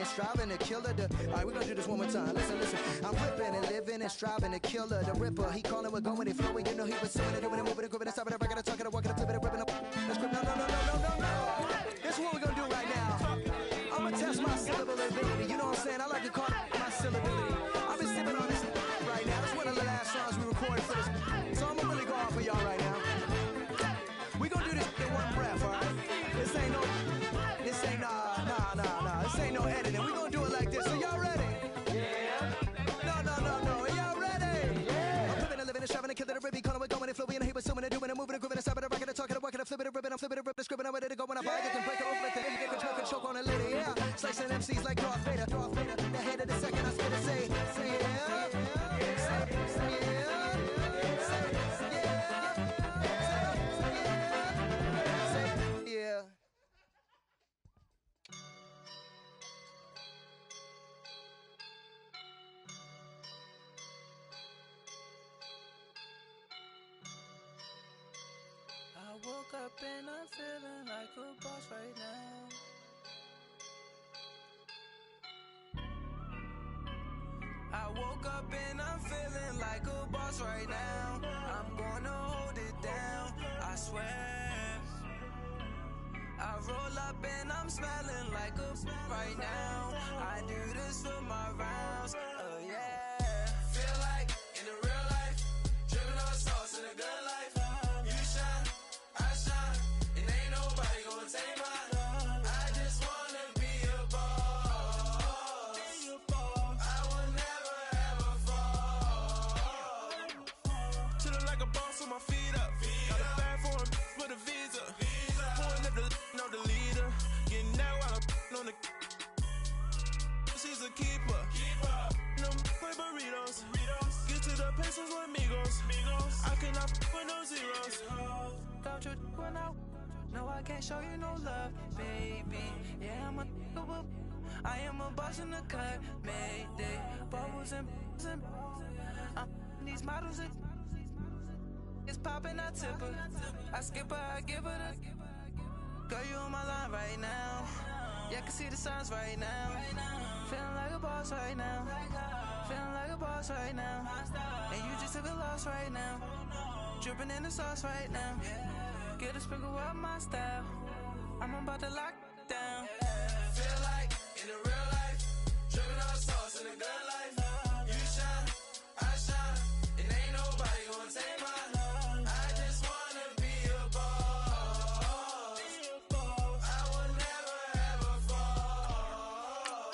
and striving to kill her. All right, we're gonna do this one more time. Listen, listen. I'm ripping and living and striving to kill her. The ripper, he calling, we're going, and flowing. You know he was swimming and doing and moving and grooving and stopping. I gotta talk and walking and flipping and ripping. Let's grip. No, no, no, no, no, no, no. This is what we're gonna do right now. I'm gonna test my syllable ability. You know what I'm saying? I like to call it my syllability. I've been sipping on this right now. This is one of the last songs we recorded for this. So I'm gonna really go off for y'all right now. We gonna do this in one breath, all right? This ain't no editing. We gonna do it like this. So y'all ready? Yeah. No. Y'all ready? Yeah. I'm flipping and living and shoving and killing the ribby, calling it going and flowing and he was swimming and doing and moving and grooving and stopping and rocking and talking and walking and flipping and ripping. I'm flipping and ripping, scribbling, I'm ready to go when I buy it, can break it open, let the hit, get smoke and choke on a lady, yeah. Slicing MCs like Darth Vader, the head of the second, I spit and say yeah. I woke up and I'm feeling like a boss right now. I woke up and I'm feeling like a boss right now. I'm gonna hold it down, I swear. I roll up and I'm smelling like a right now. I do this for my rounds, oh yeah. Feel like in the real life, dripping on sauce in a good life. You shine, I shine, and ain't nobody gonna take mine. I just wanna be a boss. I will never ever fall. Chillin' like a boss with my feet up. Got a bag for him with a visa. Pulling up the know the leader. Getting out while I'm on the. She's a keeper. No play burritos. Get to the pesos with amigos. I cannot with no zeros. Got your one out. No, I can't show you no love, baby. Yeah, I am a boss in the cut. Mayday. Bubbles and these models are. It's popping, I tip her. I skip her, I give her the. Girl, you on my line right now. Yeah, I can see the signs right now. Feeling like a boss right now. Feeling like a boss right now. And you just took a loss right now. Dripping in the sauce right now. Get a sprinkle up my style. I'm about to lock down. Feel like in the real life, dripping on sauce in a good life. You shine, I shine, and ain't nobody gonna take mine. I just wanna be a boss. I will never ever fall.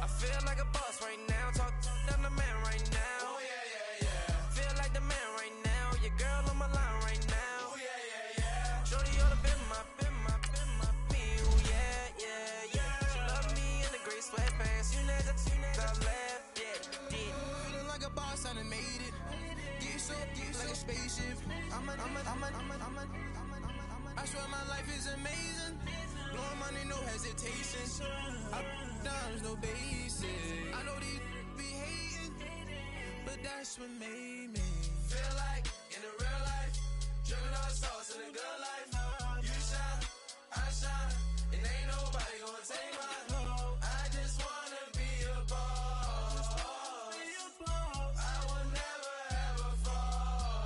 I feel like a boss right now. Talk to the man right now. Oh yeah. Feel like the man right now. Your girl on my line right now. Oh yeah. Shorty ought to be my me. Oh yeah. She love me in the gray sweatpants. You know that I left. Yeah. Feeling like a boss, I done made it. Get so like a spaceship. I swear my life is amazing. Blowing money, no hesitation. Up, downs, no basic. I know these be hating, but that's what made me. Feel like in the real life, dripping on sauce in a good life. You shine, I shine, and ain't nobody gonna take mine. I just wanna be a boss. I will never ever fall.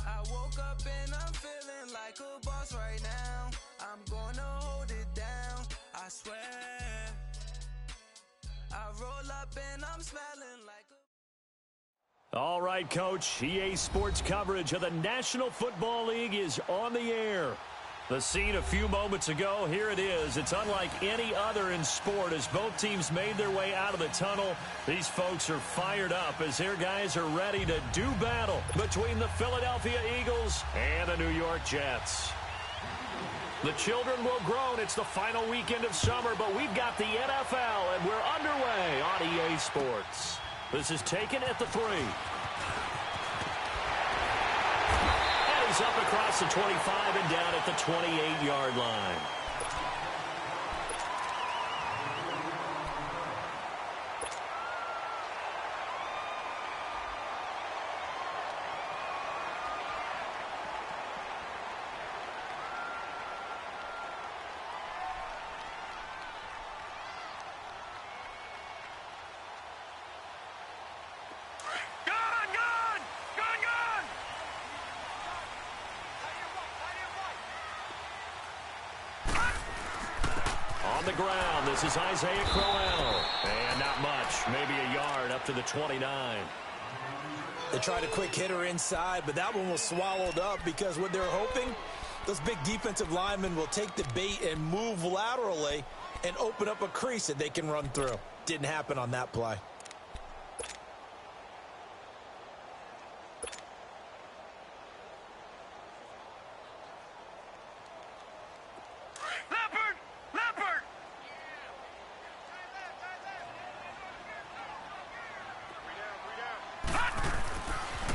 I woke up and I'm feeling like a boss right now. I'm gonna hold it down, I swear. I roll up and I'm smelling like a. All right, Coach. EA Sports coverage of the National Football League is on the air. The scene a few moments ago, here it is. It's unlike any other in sport as both teams made their way out of the tunnel. These folks are fired up as their guys are ready to do battle between the Philadelphia Eagles and the New York Jets. The children will groan. It's the final weekend of summer, but we've got the NFL, and we're underway on EA Sports. This is taken at the 3. And he's up across the 25 and down at the 28-yard line. the ground. This is Isaiah Crowell. And not much. Maybe a yard up to the 29. They tried a quick hitter inside, but that one was swallowed up because what they're hoping, those big defensive linemen will take the bait and move laterally and open up a crease that they can run through. Didn't happen on that play.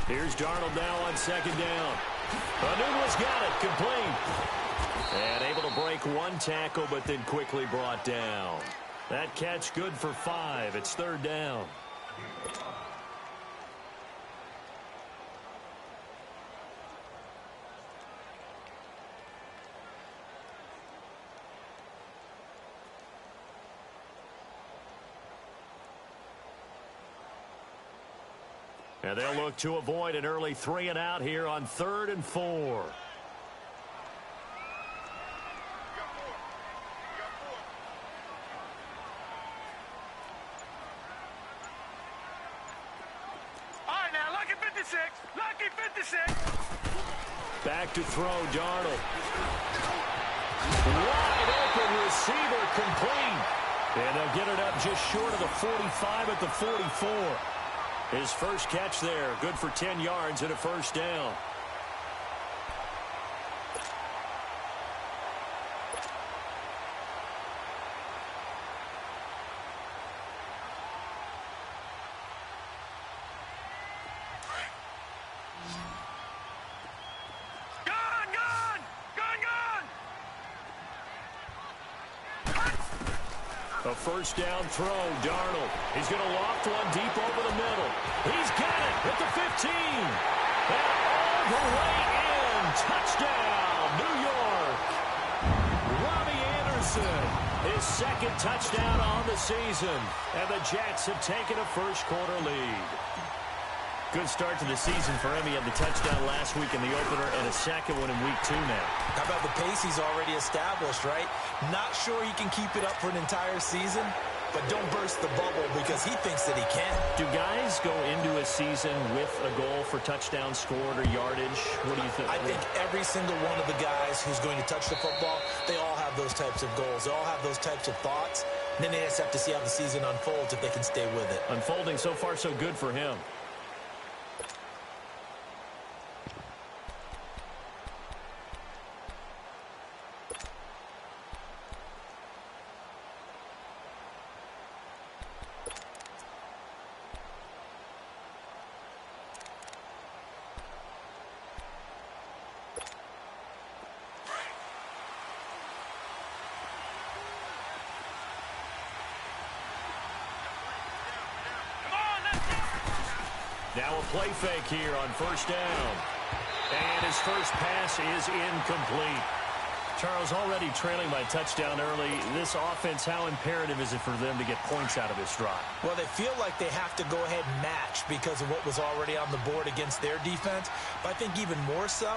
Here's Darnold now on second down. Anubla's got it, complete. And able to break one tackle, but then quickly brought down. That catch good for 5. It's third down. And they'll look to avoid an early 3 and out here on 3rd and 4. All right, now, lucky 56. Lucky 56. Back to throw, Darnold. Wide open receiver, complete. And they'll get it up just short of the 45 at the 44. His first catch there, good for 10 yards and a first down. A first down throw, Darnold. He's going to loft one deep over the middle. He's got it at the 15. And all the way in. Touchdown, New York. Robbie Anderson, his second touchdown on the season. And the Jets have taken a first-quarter lead. Good start to the season for him. He had the touchdown last week in the opener and a second one in week 2 now. How about the pace he's already established, right? Not sure he can keep it up for an entire season, but don't burst the bubble because he thinks that he can. Do guys go into a season with a goal for touchdown scored or yardage? What do you think? I think every single one of the guys who's going to touch the football, they all have those types of goals. They all have those types of thoughts. And then they just have to see how the season unfolds if they can stay with it. Unfolding so far so good for him. Now a play fake here on first down. And his first pass is incomplete. Charles, already trailing by a touchdown early. This offense, how imperative is it for them to get points out of this drive? Well, they feel like they have to go ahead and match because of what was already on the board against their defense. But I think even more so,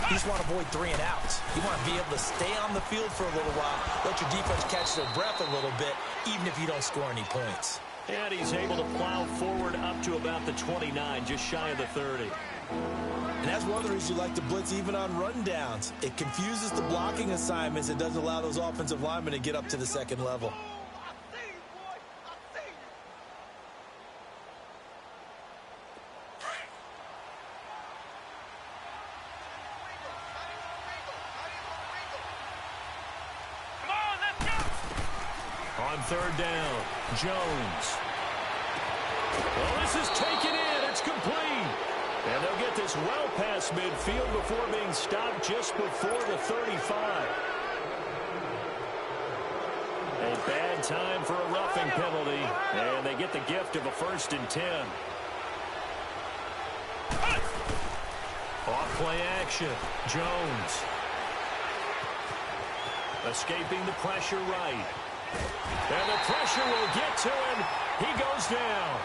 you just want to avoid 3 and outs. You want to be able to stay on the field for a little while, let your defense catch their breath a little bit, even if you don't score any points. And he's able to plow forward up to about the 29, just shy of the 30. And that's one of the reasons you like to blitz even on rundowns. It confuses the blocking assignments. It doesn't allow those offensive linemen to get up to the second level. On third down, Jones. Well, this is taken in. It's complete. And they'll get this well past midfield before being stopped just before the 35. A bad time for a roughing penalty. And they get the gift of a 1st and 10. Off play action. Jones. Escaping the pressure right. And the pressure will get to him. He goes down.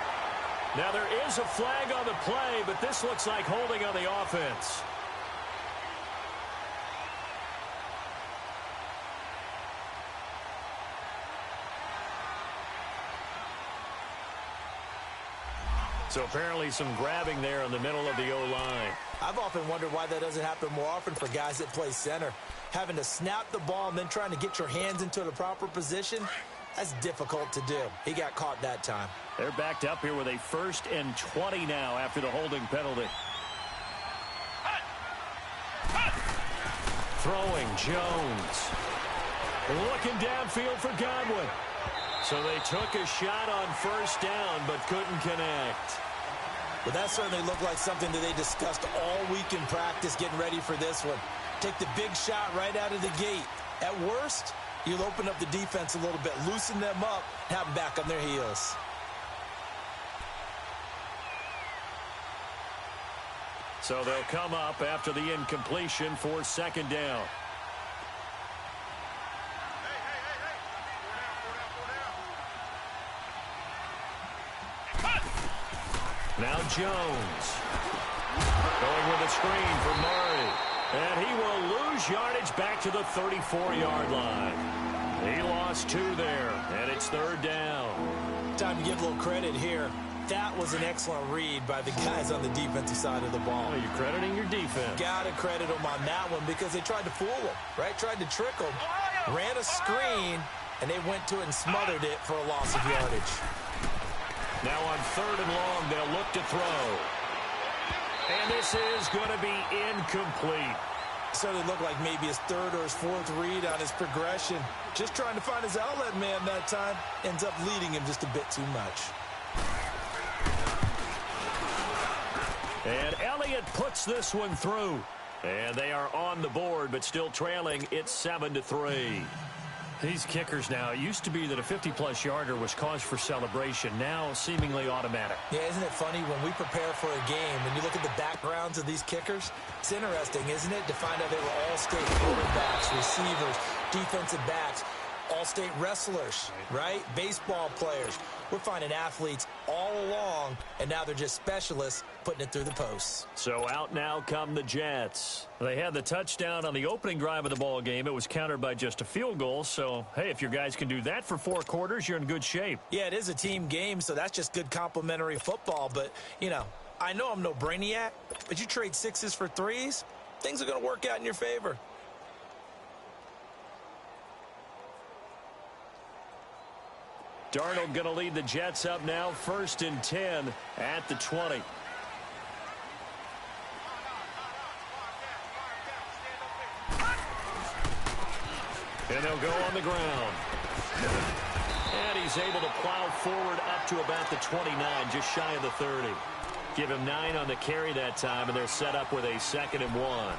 Now there is a flag on the play, but this looks like holding on the offense. So apparently some grabbing there in the middle of the O-line. I've often wondered why that doesn't happen more often for guys that play center. Having to snap the ball and then trying to get your hands into the proper position, that's difficult to do. He got caught that time. They're backed up here with a 1st and 20 now after the holding penalty. Throwing Jones. Looking downfield for Godwin. So they took a shot on 1st down but couldn't connect. But that certainly looked like something that they discussed all week in practice getting ready for this one. Take the big shot right out of the gate. At worst, you'll open up the defense a little bit, loosen them up, have them back on their heels. So they'll come up after the incompletion for 2nd down. Now Jones. Going with a screen for Murray. And he will lose yardage back to the 34-yard line. He lost 2 there, and it's 3rd down. Time to give a little credit here. That was an excellent read by the guys on the defensive side of the ball. Well, you're crediting your defense. Got to credit them on that one because they tried to fool him, right? Tried to trick him. Ran a screen, and they went to it and smothered it for a loss of yardage. Now on 3rd and long, they'll look to throw. And this is going to be incomplete. Certainly looked like maybe his 3rd or his 4th read on his progression. Just trying to find his outlet man that time. Ends up leading him just a bit too much. And Elliott puts this one through. And they are on the board, but still trailing. It's 7-3. These kickers now, it used to be that a 50-plus yarder was cause for celebration. Now seemingly automatic. Yeah, isn't it funny when we prepare for a game and you look at the backgrounds of these kickers? It's interesting, isn't it, to find out they were all-state quarterbacks, receivers, defensive backs, all-state wrestlers, right? Baseball players. We're finding athletes all along, and now they're just specialists putting it through the posts. So out now come the Jets. They had the touchdown on the opening drive of the ball game. It was countered by just a field goal. So, hey, if your guys can do that for 4 quarters, you're in good shape. Yeah, it is a team game, so that's just good complimentary football. But, you know, I know I'm no brainiac, but you trade 6s for 3s, things are going to work out in your favor. Darnold going to lead the Jets up now, 1st and 10 at the 20. And they'll go on the ground. And he's able to plow forward up to about the 29, just shy of the 30. Give him 9 on the carry that time, and they're set up with a 2nd and 1.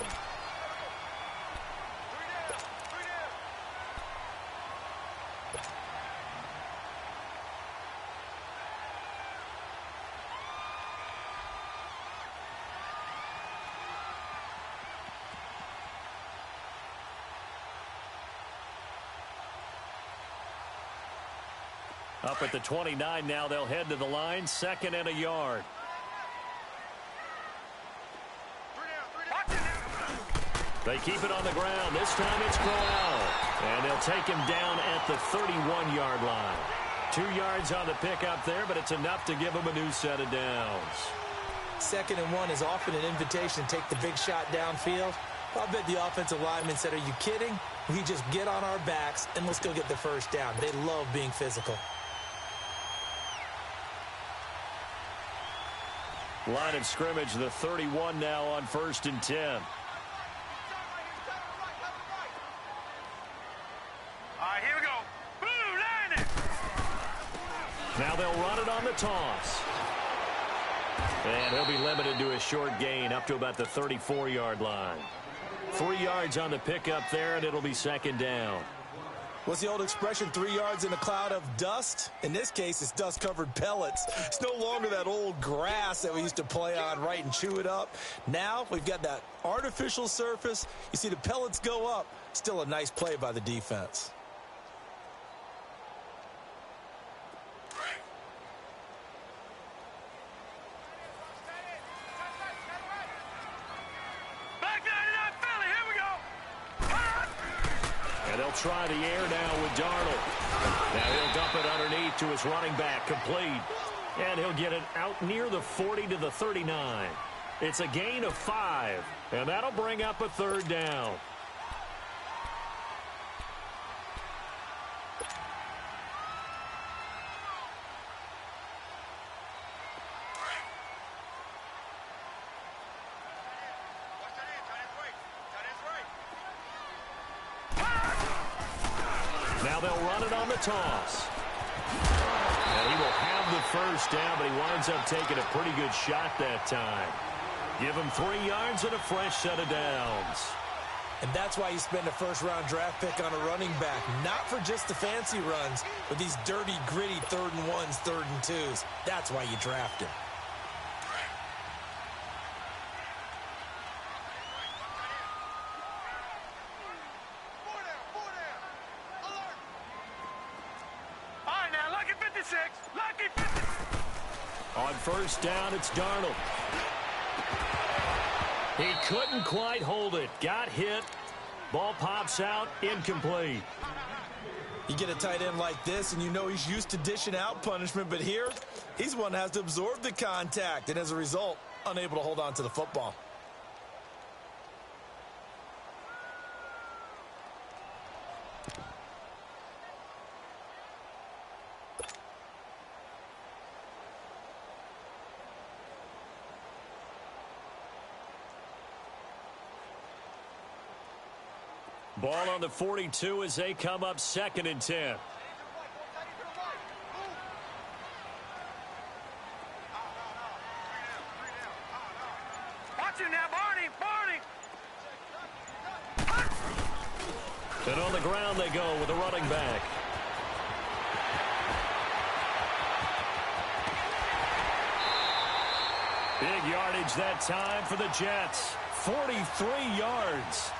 Up at the 29 now, they'll head to the line, 2nd and a yard. They keep it on the ground. This time it's Crowell. And they'll take him down at the 31-yard line. 2 yards on the pickup there, but it's enough to give him a new set of downs. 2nd and 1 is often an invitation to take the big shot downfield. I bet the offensive lineman said, are you kidding? We just get on our backs and let's go get the 1st down. They love being physical. Line of scrimmage, the 31 now on 1st and 10. All right, here we go. Blue line it. Now they'll run it on the toss. And he'll be limited to a short gain up to about the 34-yard line. 3 yards on the pickup there, and it'll be 2nd down. What's the old expression, 3 yards in a cloud of dust? In this case, it's dust-covered pellets. It's no longer that old grass that we used to play on, right, and chew it up. Now we've got that artificial surface. You see the pellets go up. Still a nice play by the defense. They'll try the air now with Darnold. Now he'll dump it underneath to his running back, complete. And he'll get it out near the 40 to the 39. It's a gain of 5, and that'll bring up a third down. Now they'll run it on the toss. And he will have the first down, but he winds up taking a pretty good shot that time. Give him 3 yards and a fresh set of downs. And that's why you spend a first-round draft pick on a running back. Not for just the fancy runs, but these dirty, gritty 3rd and 1s, 3rd and 2s. That's why you draft him. On first down, it's Darnold. He couldn't quite hold it. Got hit. Ball pops out. Incomplete. You get a tight end like this, and you know he's used to dishing out punishment, but here, he's one that has to absorb the contact, and as a result, unable to hold on to the football. Ball on the 42 as they come up 2nd and 10. Watch him now, Barney! And on the ground they go with a running back. Big yardage that time for the Jets. 43 yards.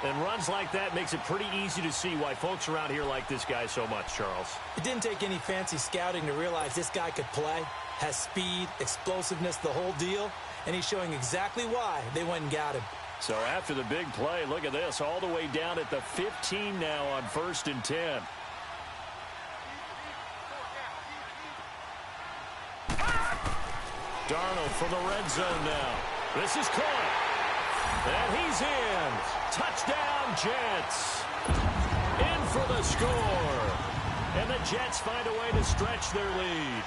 And runs like that makes it pretty easy to see why folks around here like this guy so much, Charles. It didn't take any fancy scouting to realize this guy could play, has speed, explosiveness, the whole deal, and he's showing exactly why they went and got him. So after the big play, look at this, all the way down at the 15 now on 1st and 10. Darnold from the red zone now. This is caught. And he's in. Touchdown, Jets. In for the score. And the Jets find a way to stretch their lead.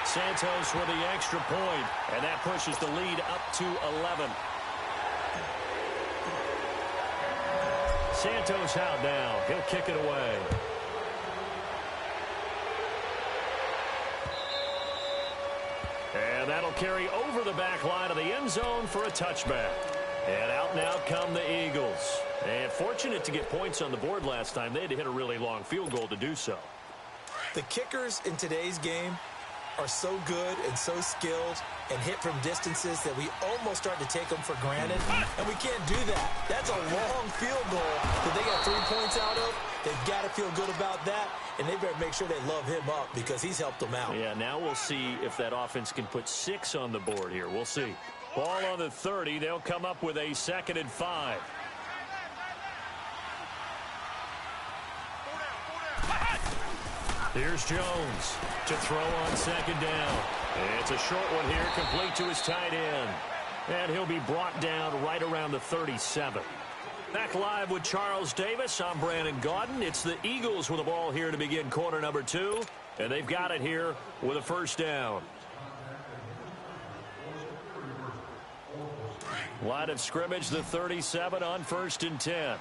Santos with the extra point, and that pushes the lead up to 11. Santos out now. He'll kick it away. And that'll carry over the back line of the end zone for a touchback. And out now come the Eagles. And fortunate to get points on the board last time. They had to hit a really long field goal to do so. The kickers in today's game are so good and so skilled and hit from distances that we almost start to take them for granted. And we can't do that. That's a long field goal that they got 3 points out of. They've got to feel good about that, and they better make sure they love him up because he's helped them out. Yeah, now we'll see if that offense can put 6 on the board here. We'll see. Ball on the 30. They'll come up with a 2nd and 5. Here's Jones to throw on 2nd down. It's a short one here, complete to his tight end. And he'll be brought down right around the 37. Back live with Charles Davis. I'm Brandon Gaudin. It's the Eagles with the ball here to begin quarter number 2. And they've got it here with a first down. Line of scrimmage, the 37 on 1st and 10.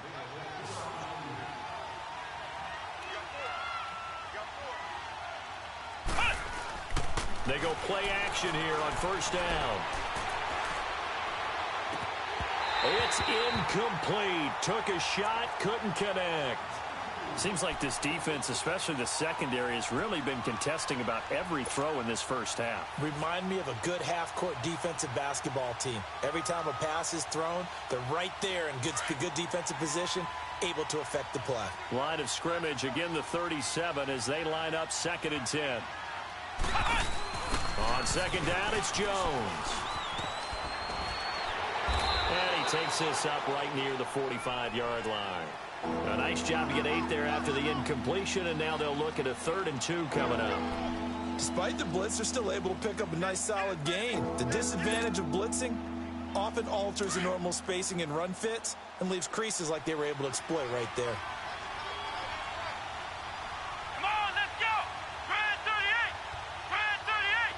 They go play action here on 1st down. It's incomplete. Took a shot, couldn't connect. Seems like this defense, especially the secondary, has really been contesting about every throw in this first half. Remind me of a good half-court defensive basketball team. Every time a pass is thrown, they're right there in good defensive position, able to affect the play. Line of scrimmage, again the 37 as they line up 2nd and 10. On 2nd down, it's Jones. And he takes this up right near the 45-yard line. A nice job to get 8 there after the incompletion, and now they'll look at a 3rd and 2 coming up. Despite the blitz, they're still able to pick up a nice solid gain. The disadvantage of blitzing often alters the normal spacing and run fits and leaves creases like they were able to exploit right there. Come on, let's go! Grand 38! Grand 38!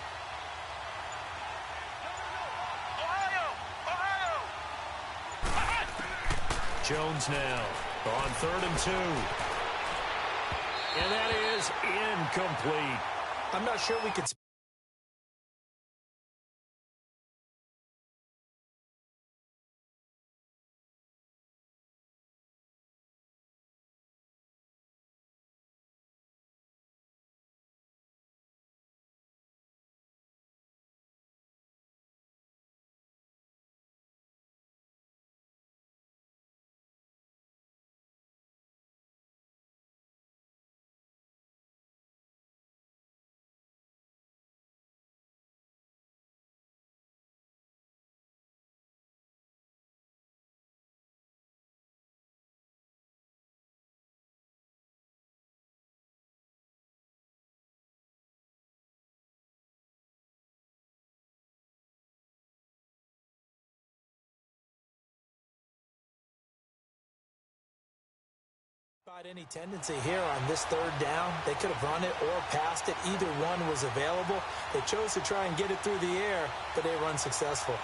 Ohio! Ohio! Jones now on 3rd and 2. And that is incomplete. I'm not sure we could... Any tendency here on this 3rd down. They could have run it or passed it. Either one was available. They chose to try and get it through the air, but they run successful.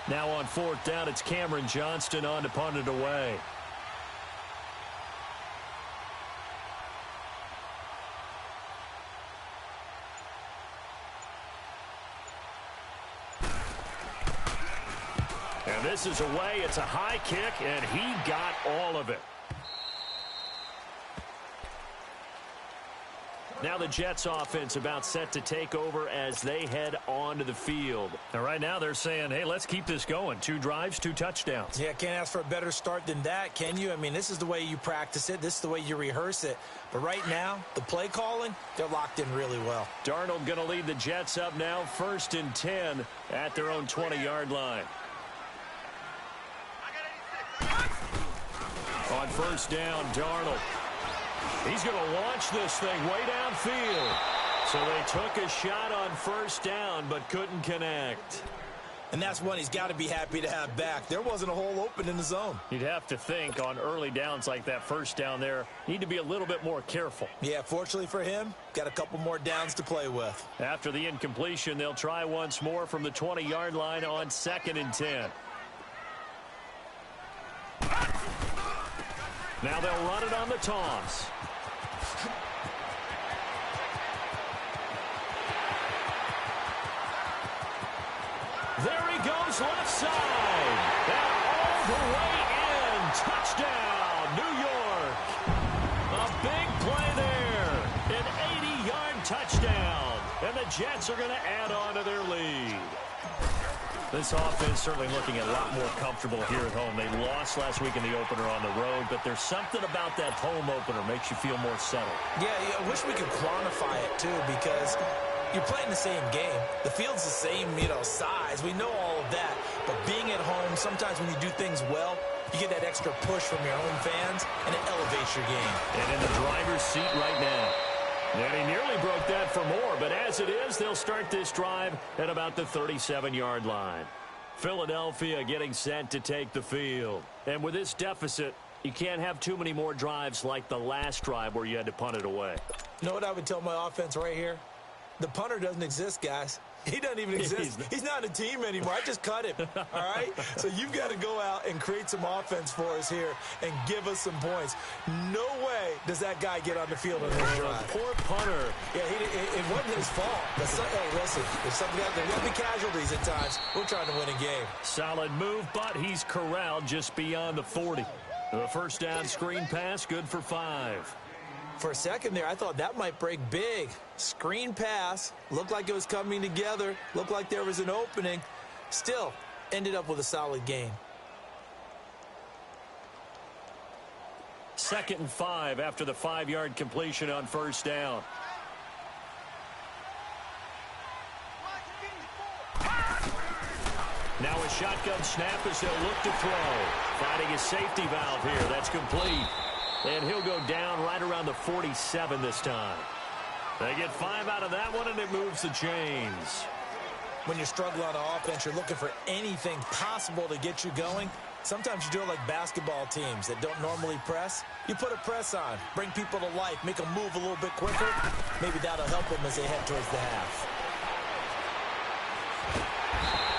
Now on 4th down, it's Cameron Johnston on to punt it away. And this is away. It's a high kick, and he got all of it. Now the Jets offense about set to take over as they head onto the field. And right now they're saying, hey, let's keep this going. 2 drives, 2 touchdowns. Yeah, can't ask for a better start than that, can you? I mean, this is the way you practice it. This is the way you rehearse it. But right now, the play calling, they're locked in really well. Darnold going to lead the Jets up now, 1st and 10 at their own 20-yard line. On 1st down, Darnold. He's going to launch this thing way downfield. So they took a shot on 1st down, but couldn't connect. And that's one he's got to be happy to have back. There wasn't a hole open in the zone. You'd have to think on early downs like that 1st down there, need to be a little bit more careful. Yeah, fortunately for him, got a couple more downs to play with. After the incompletion, they'll try once more from the 20-yard line on 2nd and 10. Now they'll run it on the toss. There he goes left side. And all the way in. Touchdown, New York. A big play there. An 80-yard touchdown. And the Jets are going to add on to their lead. This offense certainly looking a lot more comfortable here at home. They lost last week in the opener on the road, but there's something about that home opener makes you feel more settled. Yeah, I wish we could quantify it, too, because you're playing the same game. The field's the same, size. We know all of that. But being at home, sometimes when you do things well, you get that extra push from your home fans, and it elevates your game. And in the driver's seat right now. And he nearly broke that for more, but as it is, they'll start this drive at about the 37-yard line. Philadelphia getting set to take the field. And with this deficit, you can't have too many more drives like the last drive where you had to punt it away. You know what I would tell my offense right here? The punter doesn't exist, guys. He doesn't even exist. He's not a team anymore. I just cut him, all right? So you've got to go out and create some offense for us here and give us some points. No way does that guy get on the field on this drive. Poor punter. Yeah, it wasn't his fault. Hey, listen, there will be casualties at times. We're trying to win a game. Solid move, but he's corralled just beyond the 40. The 1st down screen pass, good for 5. For a second there, I thought that might break big. Screen pass, looked like it was coming together, looked like there was an opening. Still, ended up with a solid gain. 2nd and 5 after the 5-yard completion on first down. Now a shotgun snap as they'll look to throw. Finding a safety valve here. That's complete. And he'll go down right around the 47 this time. They get 5 out of that one, and it moves the chains. When you're struggling on offense, you're looking for anything possible to get you going. Sometimes you do it like basketball teams that don't normally press. You put a press on, bring people to life, make them move a little bit quicker. Maybe that'll help them as they head towards the half.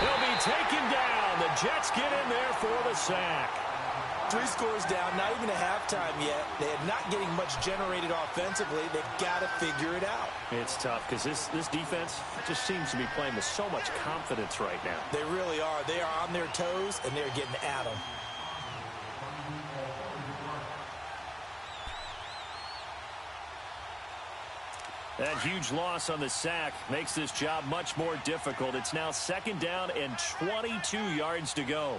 He'll be taken down. The Jets get in there for the sack. 3 scores down, not even a halftime yet. They're not getting much generated offensively. They've got to figure it out. It's tough because this defense just seems to be playing with so much confidence right now. They really are. They are on their toes, and they're getting at them. That huge loss on the sack makes this job much more difficult. It's now 2nd down and 22 yards to go.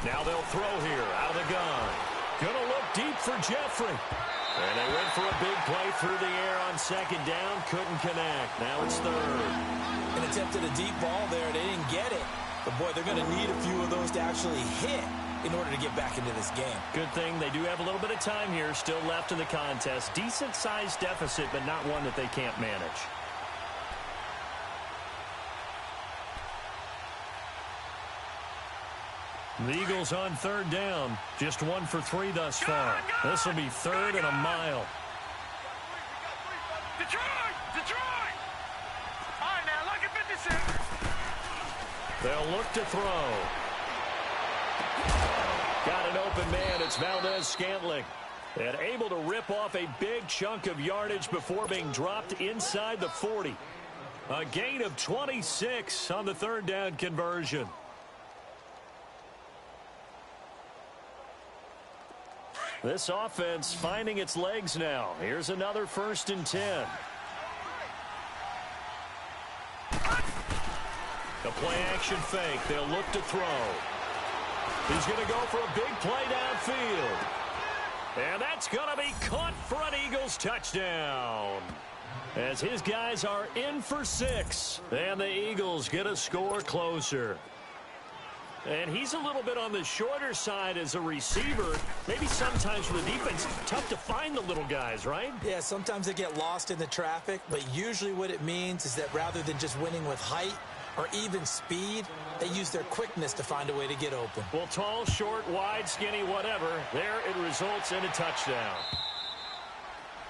Now they'll throw here out of the gun. Gonna look deep for Jeffrey. And they went for a big play through the air on 2nd down. Couldn't connect. Now it's 3rd. An attempt at a deep ball there. They didn't get it. But, boy, they're going to need a few of those to actually hit in order to get back into this game. Good thing they do have a little bit of time here still left in the contest. Decent-sized deficit, but not one that they can't manage. The Eagles on 3rd down. Just 1 for 3 thus far. This will be 3rd and a mile. Detroit! All right, now, look at 56. They'll look to throw. Got an open man. It's Valdez-Scantling. And able to rip off a big chunk of yardage before being dropped inside the 40. A gain of 26 on the 3rd down conversion. This offense finding its legs now. Here's another 1st and 10. A play-action fake. They'll look to throw. He's going to go for a big play downfield. And that's going to be caught for an Eagles touchdown. As his guys are in for 6. And the Eagles get a score closer. And he's a little bit on the shorter side as a receiver. Maybe sometimes for the defense, tough to find the little guys, right? Yeah, sometimes they get lost in the traffic, but usually what it means is that rather than just winning with height or even speed, they use their quickness to find a way to get open. Well, tall, short, wide, skinny, whatever, there it results in a touchdown.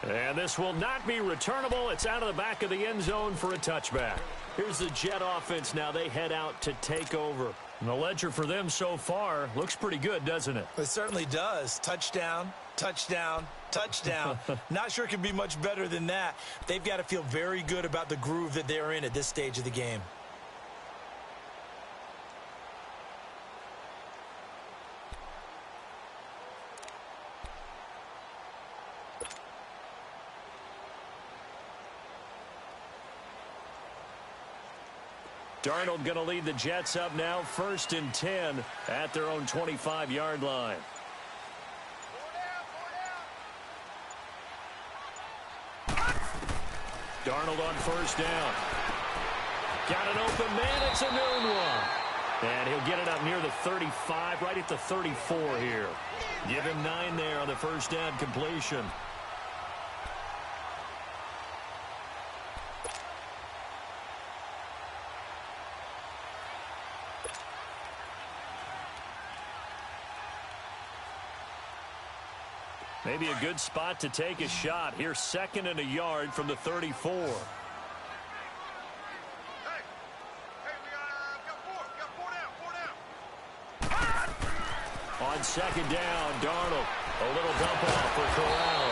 And this will not be returnable. It's out of the back of the end zone for a touchback. Here's the Jet offense now. They head out to take over. And the ledger for them so far looks pretty good, doesn't it? It certainly does. Touchdown, touchdown, touchdown. Not sure it can be much better than that. They've got to feel very good about the groove that they're in at this stage of the game. Darnold going to lead the Jets up now, 1st and 10 at their own 25-yard line. Darnold on 1st down. Got an open man. It's a noon one. And he'll get it up near the 35, right at the 34 here. Give him 9 there on the 1st down completion. Maybe a good spot to take a shot. Here's 2nd and a yard from the 34. Hey, we got 4 down. On 2nd down, Darnold. A little dump off for Corral.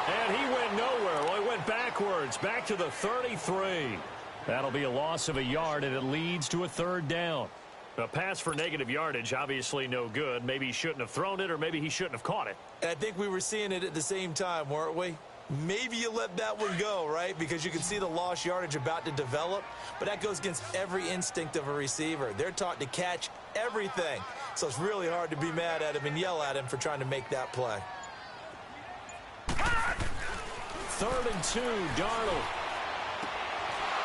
And he went nowhere. Well, he went backwards, back to the 33. That'll be a loss of a yard, and it leads to a 3rd down. A pass for negative yardage, obviously no good. Maybe he shouldn't have thrown it, or maybe he shouldn't have caught it. I think we were seeing it at the same time, weren't we? maybe you let that one go, right? Because you can see the lost yardage about to develop, but that goes against every instinct of a receiver. They're taught to catch everything, so it's really hard to be mad at him and yell at him for trying to make that play. 3rd and 2, Darnold.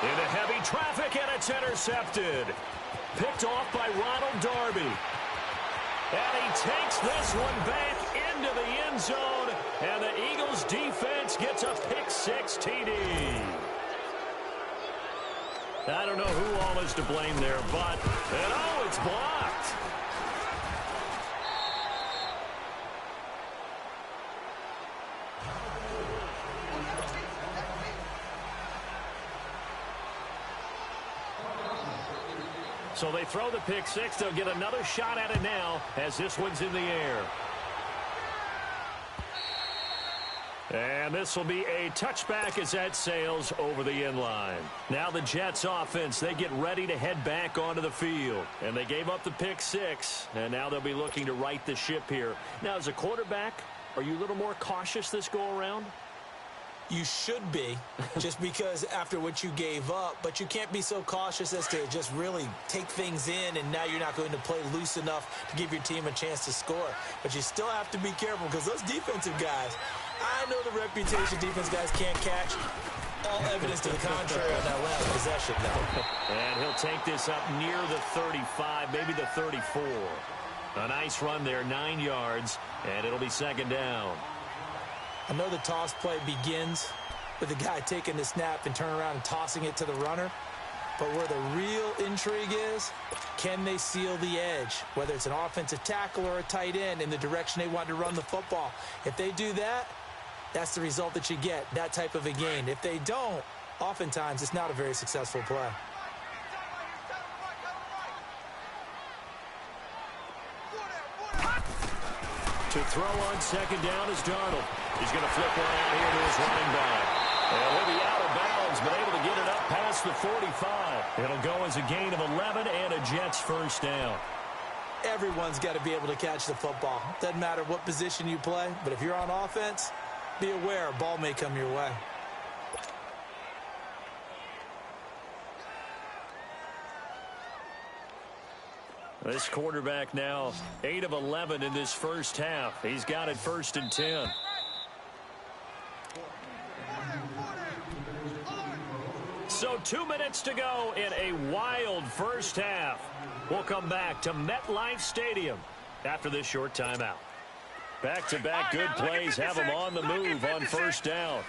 Into heavy traffic, and it's intercepted. Picked off by Ronald Darby. And he takes this one back into the end zone, and the Eagles defense gets a pick-6 TD. I don't know who all is to blame there, but, and oh, it's blocked. So they throw the pick-6. They'll get another shot at it now as this one's in the air. And this will be a touchback as that sails over the end line. Now the Jets offense, they get ready to head back onto the field. And they gave up the pick-6, and now they'll be looking to right the ship here. Now, as a quarterback, are you a little more cautious this go-around? You should be, just because after what you gave up, but you can't be so cautious as to just really take things in, and now you're not going to play loose enough to give your team a chance to score. But you still have to be careful, because those defensive guys, I know the reputation defense guys can't catch. All evidence to the contrary on that last possession, though. And he'll take this up near the 35, maybe the 34. A nice run there, 9 yards, and it'll be 2nd down. I know the toss play begins with the guy taking the snap and turning around and tossing it to the runner. But where the real intrigue is, can they seal the edge? Whether it's an offensive tackle or a tight end in the direction they want to run the football. If they do that, that's the result that you get, that type of a gain. If they don't, oftentimes it's not a very successful play. To throw on 2nd down is Darnold. He's going to flip one out here to his running back. And he'll be out of bounds, but able to get it up past the 45. It'll go as a gain of 11 and a Jets 1st down. Everyone's got to be able to catch the football. Doesn't matter what position you play, but if you're on offense, be aware a ball may come your way. This quarterback now 8 of 11 in this first half. He's got it 1st and 10. So 2 minutes to go in a wild first half. We'll come back to MetLife Stadium after this short timeout. Back-to-back good plays have him on the move on 1st down.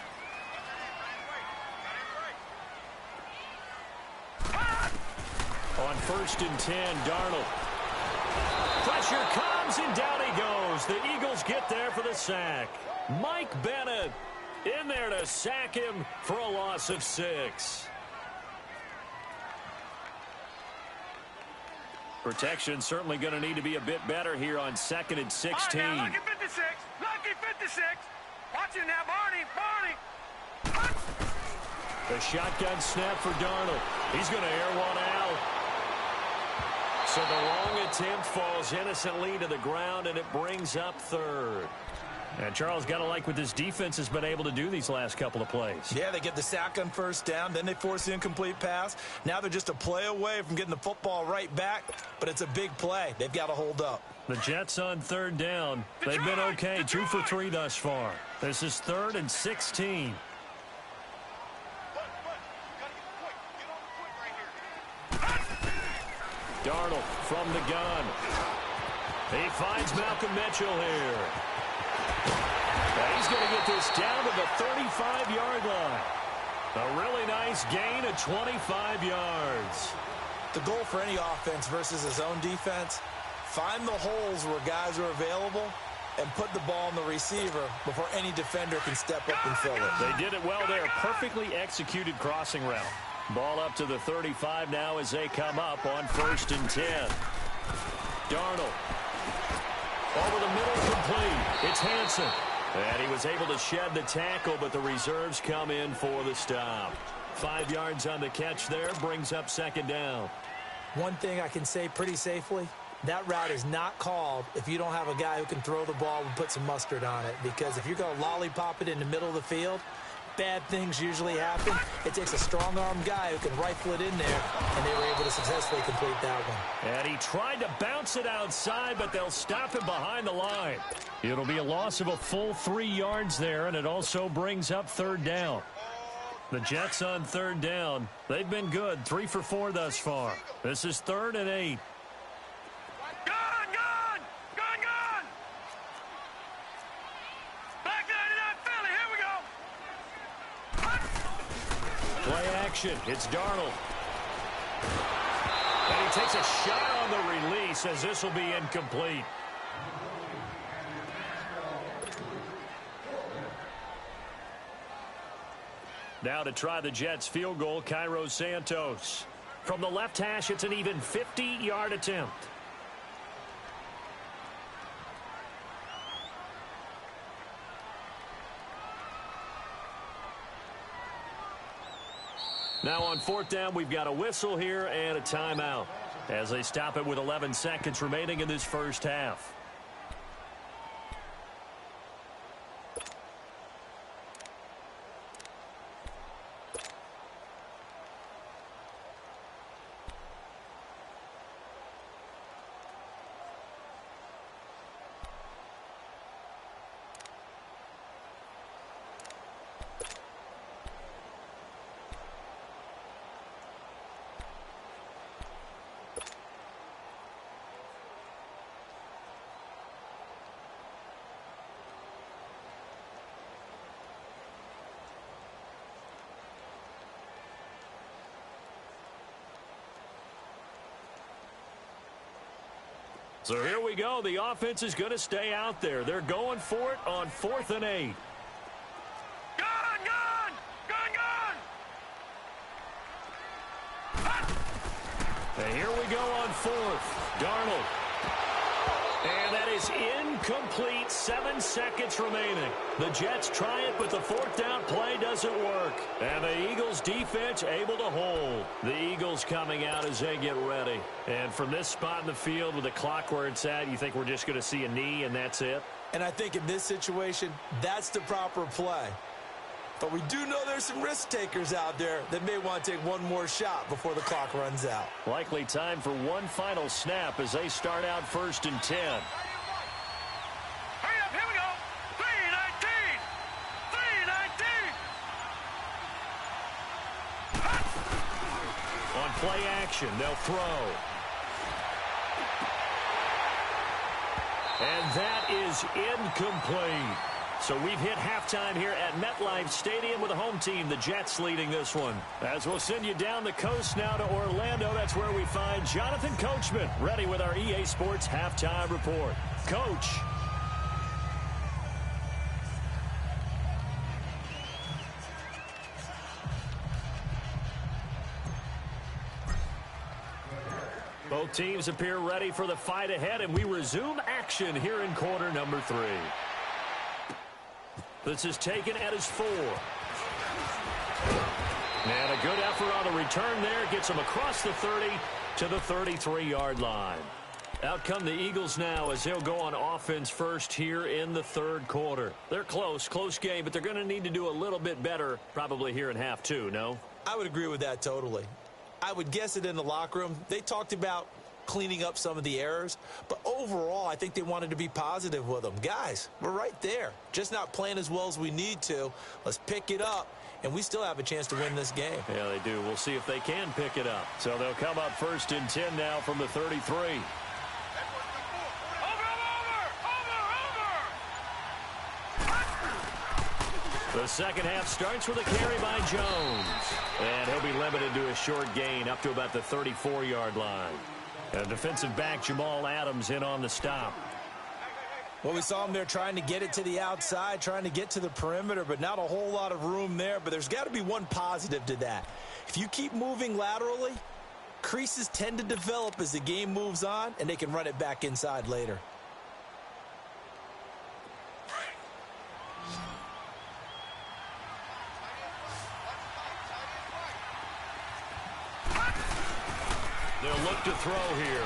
On 1st and 10, Darnold. Pressure comes, and down he goes. The Eagles get there for the sack. Mike Bennett in there to sack him for a loss of 6. Protection certainly going to need to be a bit better here on 2nd and 16. All right, now, lucky 56. Lucky 56. Watch it now, Barney. The shotgun snap for Darnold. He's going to air one out. So the long attempt falls innocently to the ground, and it brings up 3rd. And Charles, got to like what this defense has been able to do these last couple of plays. Yeah, they get the sack on 1st down, then they force the incomplete pass. Now they're just a play away from getting the football right back, but it's a big play. They've got to hold up. The Jets on 3rd down. They've been okay, 2 for 3 thus far. This is 3rd and 16. Darnold from the gun. He finds Malcolm Mitchell here. And he's going to get this down to the 35-yard line. A really nice gain of 25 yards. The goal for any offense versus his own defense, find the holes where guys are available and put the ball on the receiver before any defender can step up and fill it. They did it well there. Perfectly executed crossing route. Ball up to the 35 now as they come up on 1st and 10. Darnold. Over the middle, complete. It's Hansen. And he was able to shed the tackle, but the reserves come in for the stop. 5 yards on the catch there, brings up 2nd down. One thing I can say pretty safely, that route is not called if you don't have a guy who can throw the ball and put some mustard on it. Because if you're going to lollipop it in the middle of the field, bad things usually happen. It takes a strong-arm guy who can rifle it in there, and they were able to successfully complete that one. And he tried to bounce it outside, but they'll stop him behind the line. It'll be a loss of a full 3 yards there, and it also brings up third down. The Jets on third down. They've been good, 3 for 4 thus far. This is 3rd and 8. Gone, gone! Gone, gone! Back 99 Philly, here we go! Play action. It's Darnold. And he takes a shot on the release as this will be incomplete. Now to try the Jets field goal, Cairo Santos. From the left hash, it's an even 50-yard attempt. Now on 4th down, we've got a whistle here and a timeout as they stop it with 11 seconds remaining in this first half. So here we go. The offense is going to stay out there. They're going for it on 4th and 8. Gone, gone! Gone, gone! And here we go on 4th. Darnold. And that is incomplete. 7 seconds remaining. The Jets try it, but the 4th down play doesn't work. And the Eagles defense able to hold. The Eagles coming out as they get ready. And from this spot in the field with the clock where it's at, you think we're just going to see a knee and that's it? And I think in this situation, that's the proper play. But we do know there's some risk takers out there that may want to take one more shot before the clock runs out. Likely time for one final snap as they start out 1st and 10. Hurry up, here we go! 3-19! 3-19! On play action, they'll throw. And that is incomplete. So we've hit halftime here at MetLife Stadium with a home team, the Jets, leading this one. As we'll send you down the coast now to Orlando, that's where we find Jonathan Coachman, ready with our EA Sports halftime report. Coach. Both teams appear ready for the fight ahead, and we resume action here in quarter number 3. This is taken at his 4. And a good effort on the return there. Gets him across the 30 to the 33-yard line. Out come the Eagles now as they'll go on offense first here in the 3rd quarter. They're close game, but they're going to need to do a little bit better probably here in half 2, no? I would agree with that totally. I would guess it in the locker room. They talked about cleaning up some of the errors, but overall I think they wanted to be positive with them. Guys, we're right there, just not playing as well as we need to. Let's pick it up, and we still have a chance to win this game. Yeah, they do. We'll see if they can pick it up. So they'll come up 1st and 10 now from the 33. The second half starts with a carry by Jones, and he'll be limited to a short gain up to about the 34-yard line. Defensive back Jamal Adams in on the stop. Well, we saw him there trying to get it to the outside, trying to get to the perimeter, but not a whole lot of room there. But there's got to be one positive to that. If you keep moving laterally, creases tend to develop as the game moves on, and they can run it back inside later. They'll look to throw here.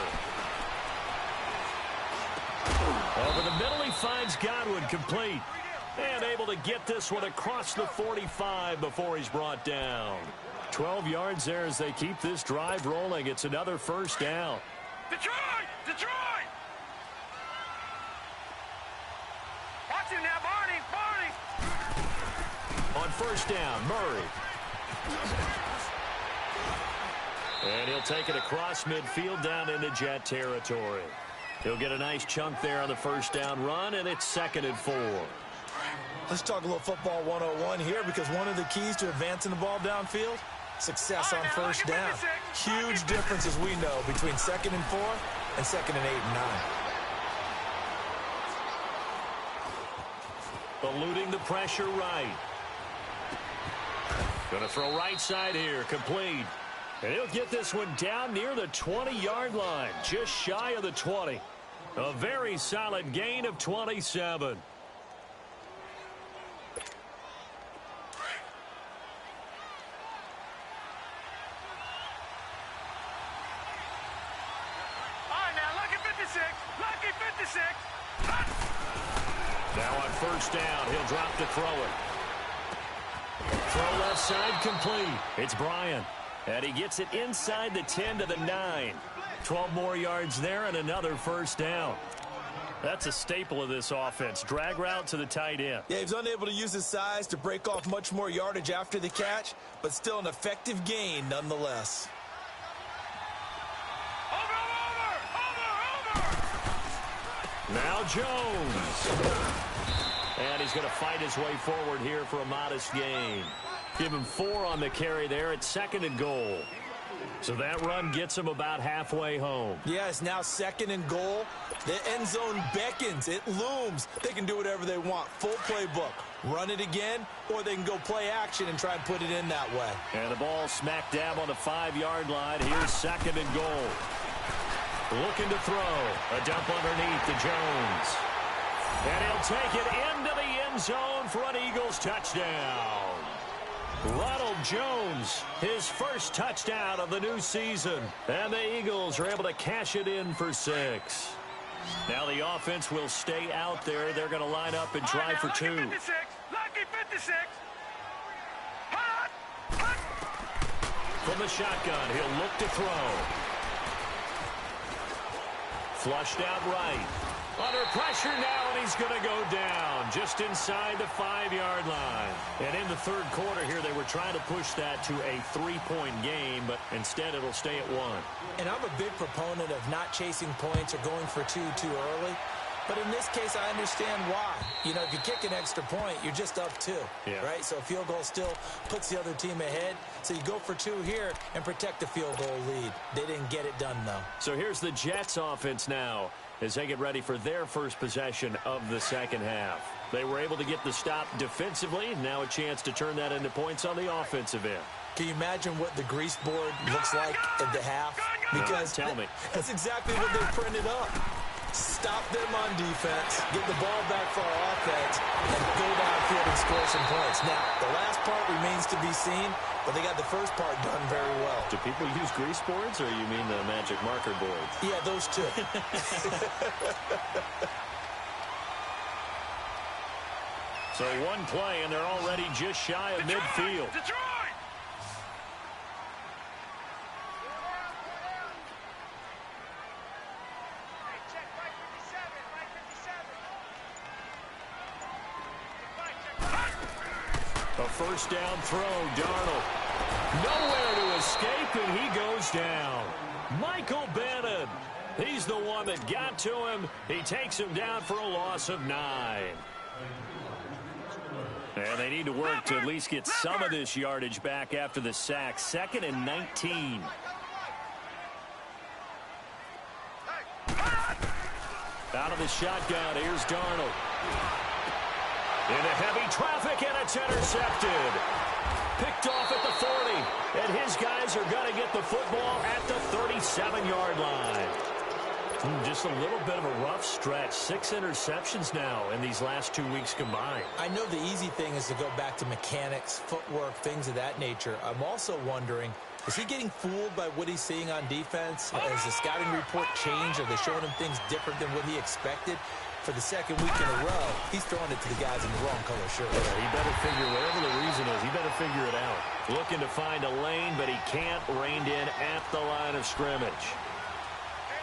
finds Godwin complete. And able to get this one across the 45 before he's brought down. 12 yards there as they keep this drive rolling. It's another first down. Detroit! Detroit! Watch him now, Barney! Barney! On first down, Murray. And he'll take it across midfield down into Jet territory. He'll get a nice chunk there on the first down run, and it's 2nd and 4. Let's talk a little football 101 here, because one of the keys to advancing the ball downfield, success on first down. Huge difference, as we know, between 2nd and 4 and 2nd and 8 and 9. Eluding the pressure right. Going to throw right side here, complete. And he'll get this one down near the 20-yard line, just shy of the 20. A very solid gain of 27. Now on first down, he'll drop to throw it. Throw left side complete. It's Bryant. And he gets it inside the 10 to the 9. 12 more yards there and another first down. That's a staple of this offense. Drag route to the tight end. Yeah, he's unable to use his size to break off much more yardage after the catch, but still an effective gain nonetheless. Now Jones. And he's going to fight his way forward here for a modest gain. Give him 4 on the carry there at 2nd and goal. So that run gets him about halfway home. Yeah, it's now 2nd and goal. The end zone beckons. It looms. They can do whatever they want. Full playbook. Run it again, or they can go play action and try and put it in that way. And the ball smack dab on the 5-yard line. Here's 2nd and goal. Looking to throw. A dump underneath to Jones. And he'll take it into the end zone for an Eagles touchdown. Ronald Jones, his first touchdown of the new season. And the Eagles are able to cash it in for 6. Now the offense will stay out there. They're going to line up and try for 2. Lucky 56. From the shotgun, he'll look to throw. Flushed out right. Under pressure now, and he's going to go down just inside the 5-yard line. And in the third quarter here, they were trying to push that to a 3-point game, but instead it'll stay at 1. And I'm a big proponent of not chasing points or going for 2 too early. But in this case, I understand why. You know, if you kick an extra point, you're just up 2, right? So a field goal still puts the other team ahead. So you go for 2 here and protect the field goal lead. They didn't get it done, though. So here's the Jets offense now as they get ready for their first possession of the second half. They were able to get the stop defensively. Now a chance to turn that into points on the offensive end. Can you imagine what the grease board looks like at the half? Because tell me. That's exactly what they printed up. Stop them on defense, get the ball back for our offense, and go downfield and score some points. Now, the last part remains to be seen, but they got the first part done very well. Do people use grease boards, or you mean the magic marker boards? Yeah, those 2. So one play, and they're already just shy of midfield. Detroit! A first down throw, Darnold. Nowhere to escape, and he goes down. Michael Bennett. He's the one that got to him. He takes him down for a loss of 9. And they need to work to at least get some of this yardage back after the sack. 2nd and 19. Out of the shotgun, here's Darnold. Into heavy traffic, and it's intercepted. Picked off at the 40, and his guys are going to get the football at the 37-yard line. Just a little bit of a rough stretch. 6 interceptions now in these last 2 weeks combined. I know the easy thing is to go back to mechanics, footwork, things of that nature. I'm also wondering, is he getting fooled by what he's seeing on defense? Has the scouting report changed? Are they showing him things different than what he expected? for the second week in a row, he's throwing it to the guys in the wrong color shirt. Yeah, he better figure, whatever the reason is, he better figure it out. Looking to find a lane, but he can't. Reined in at the line of scrimmage.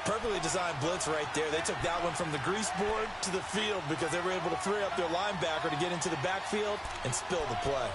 Perfectly designed blitz right there. They took that one from the grease board to the field because they were able to free up their linebacker to get into the backfield and spill the play.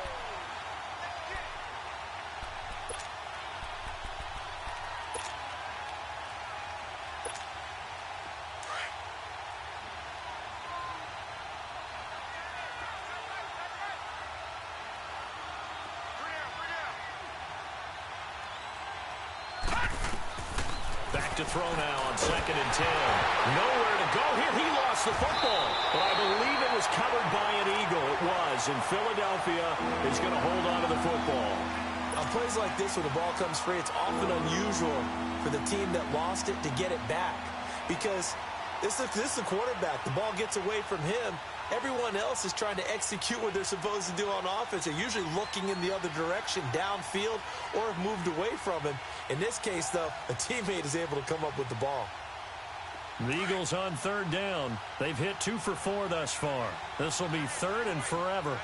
Back to throw now on 2nd and 10. Nowhere to go here. He lost the football, but I believe it was covered by an Eagle. It was, and Philadelphia is going to hold on to the football. On plays like this where the ball comes free, it's often unusual for the team that lost it to get it back because this is the quarterback. The ball gets away from him. Everyone else is trying to execute what they're supposed to do on offense. They're usually looking in the other direction, downfield, or have moved away from him. In this case, though, a teammate is able to come up with the ball. The Eagles on 3rd down. They've hit 2 for 4 thus far. This will be 3rd and forever. All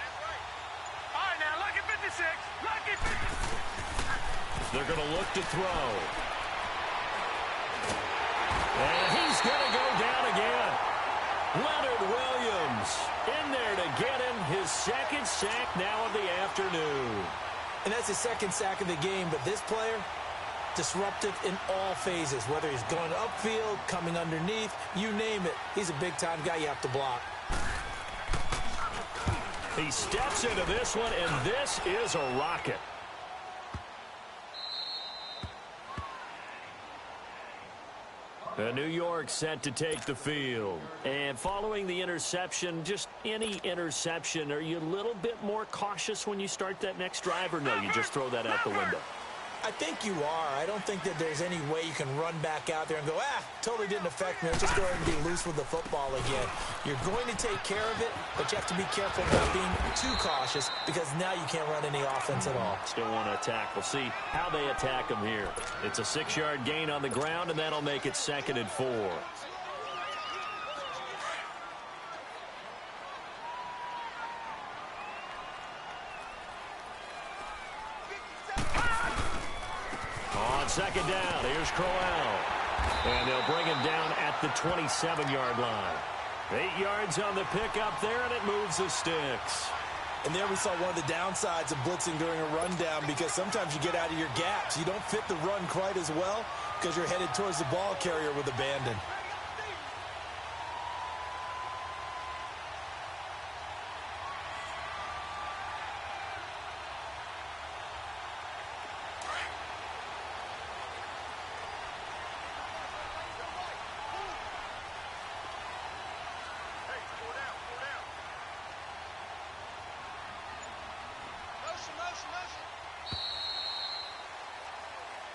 right, now, lucky 56. Lucky 56. They're going to look to throw. And he's going to go down again. Leonard Williams in there to get him his 2nd sack now of the afternoon. And that's his 2nd sack of the game, but this player, disruptive in all phases, whether he's going upfield, coming underneath, you name it. He's a big-time guy you have to block. He steps into this one, and this is a rocket. New York set to take the field. And following the interception, just any interception, are you a little bit more cautious when you start that next drive, or no, you just throw that out the window? I think you are. I don't think that there's any way you can run back out there and go, totally didn't affect me. Let's just go ahead and be loose with the football again. You're going to take care of it, but you have to be careful about being too cautious because now you can't run any offense at all. Still want to attack. We'll see how they attack him here. It's a 6-yard gain on the ground, and that'll make it 2nd and 4. On 2nd down, here's Crowell. And they'll bring him down at the 27-yard line. 8 yards on the pickup there, and it moves the sticks. And there we saw one of the downsides of blitzing during a rundown because sometimes you get out of your gaps. You don't fit the run quite as well because you're headed towards the ball carrier with abandon.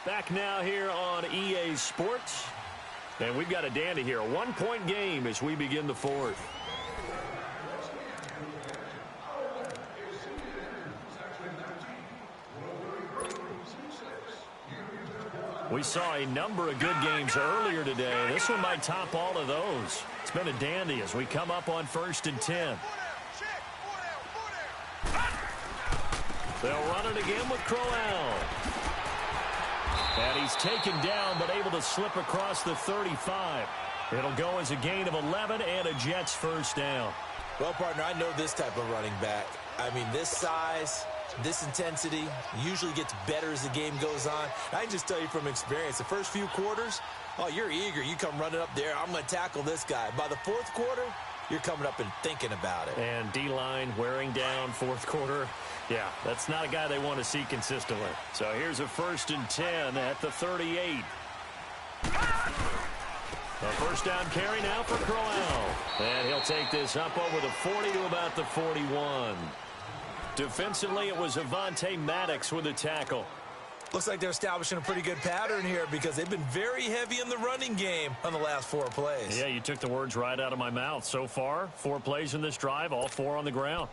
Back now here on EA Sports. And we've got a dandy here. A 1-point game as we begin the 4th. We saw a number of good games earlier today. This one might top all of those. It's been a dandy as we come up on 1st and 10. They'll run it again with Crowell. And he's taken down, but able to slip across the 35. It'll go as a gain of 11 and a Jets 1st down. Well, partner, I know this type of running back. I mean, this size, this intensity usually gets better as the game goes on. I can just tell you from experience, the first few quarters, you're eager. You come running up there, I'm going to tackle this guy. By the 4th quarter, you're coming up and thinking about it. And D-line wearing down 4th quarter. Yeah, that's not a guy they want to see consistently. So here's a 1st and 10 at the 38. A 1st down carry now for Crowell. And he'll take this up over the 40 to about the 41. Defensively, it was Avonte Maddox with a tackle. Looks like they're establishing a pretty good pattern here because they've been very heavy in the running game on the last 4 plays. Yeah, you took the words right out of my mouth. So far, 4 plays in this drive, all 4 on the ground.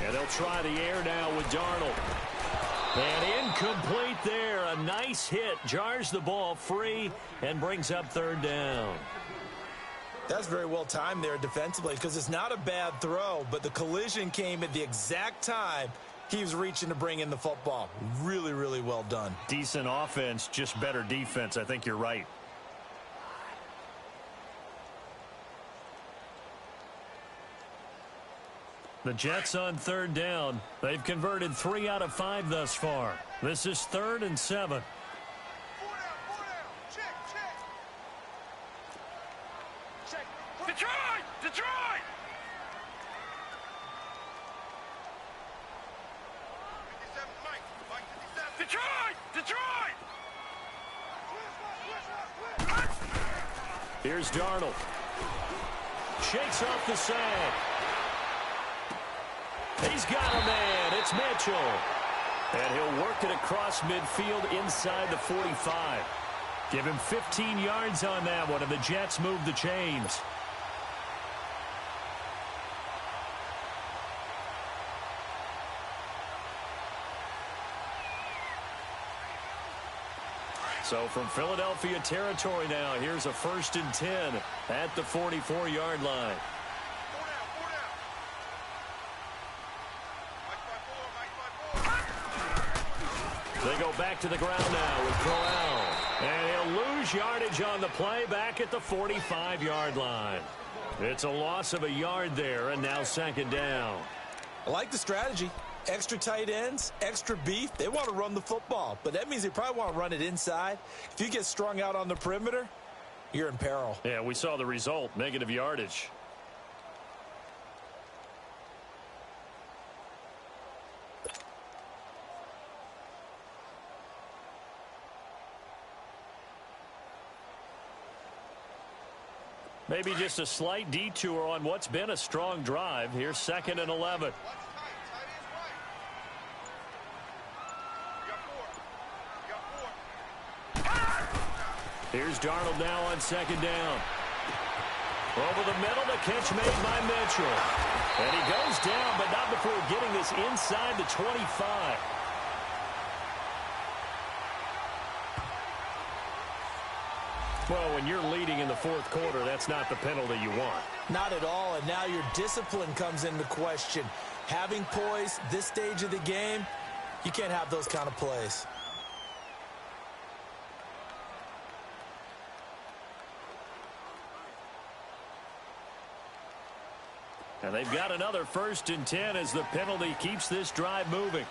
And they'll try the air now with Darnold. And incomplete there. A nice hit. Jars the ball free and brings up third down. That's very well timed there defensively because it's not a bad throw, but the collision came at the exact time he was reaching to bring in the football. Really, really well done. Decent offense, just better defense. I think you're right. The Jets on third down. They've converted 3 out of 5 thus far. This is 3rd and 7. Detroit! Detroit! Detroit! Detroit! Here's Darnold. Shakes off the sag. He's got a man. It's Mitchell. And he'll work it across midfield inside the 45. Give him 15 yards on that one, and the Jets move the chains. So from Philadelphia territory now, here's a 1st and 10 at the 44-yard line. They go back to the ground now with Crowell. And he'll lose yardage on the play back at the 45-yard line. It's a loss of a yard there, and now 2nd down. I like the strategy. Extra tight ends, extra beef. They want to run the football, but that means they probably want to run it inside. If you get strung out on the perimeter, you're in peril. Yeah, we saw the result, negative yardage. Maybe just a slight detour on what's been a strong drive. Here's 2nd and 11. Here's Darnold now on 2nd down. Over the middle, the catch made by Mitchell. And he goes down, but not before getting this inside the 25. Well, when you're leading in the 4th quarter, that's not the penalty you want. Not at all, and now your discipline comes into question. Having poise this stage of the game, you can't have those kind of plays. And they've got another 1st and 10 as the penalty keeps this drive moving.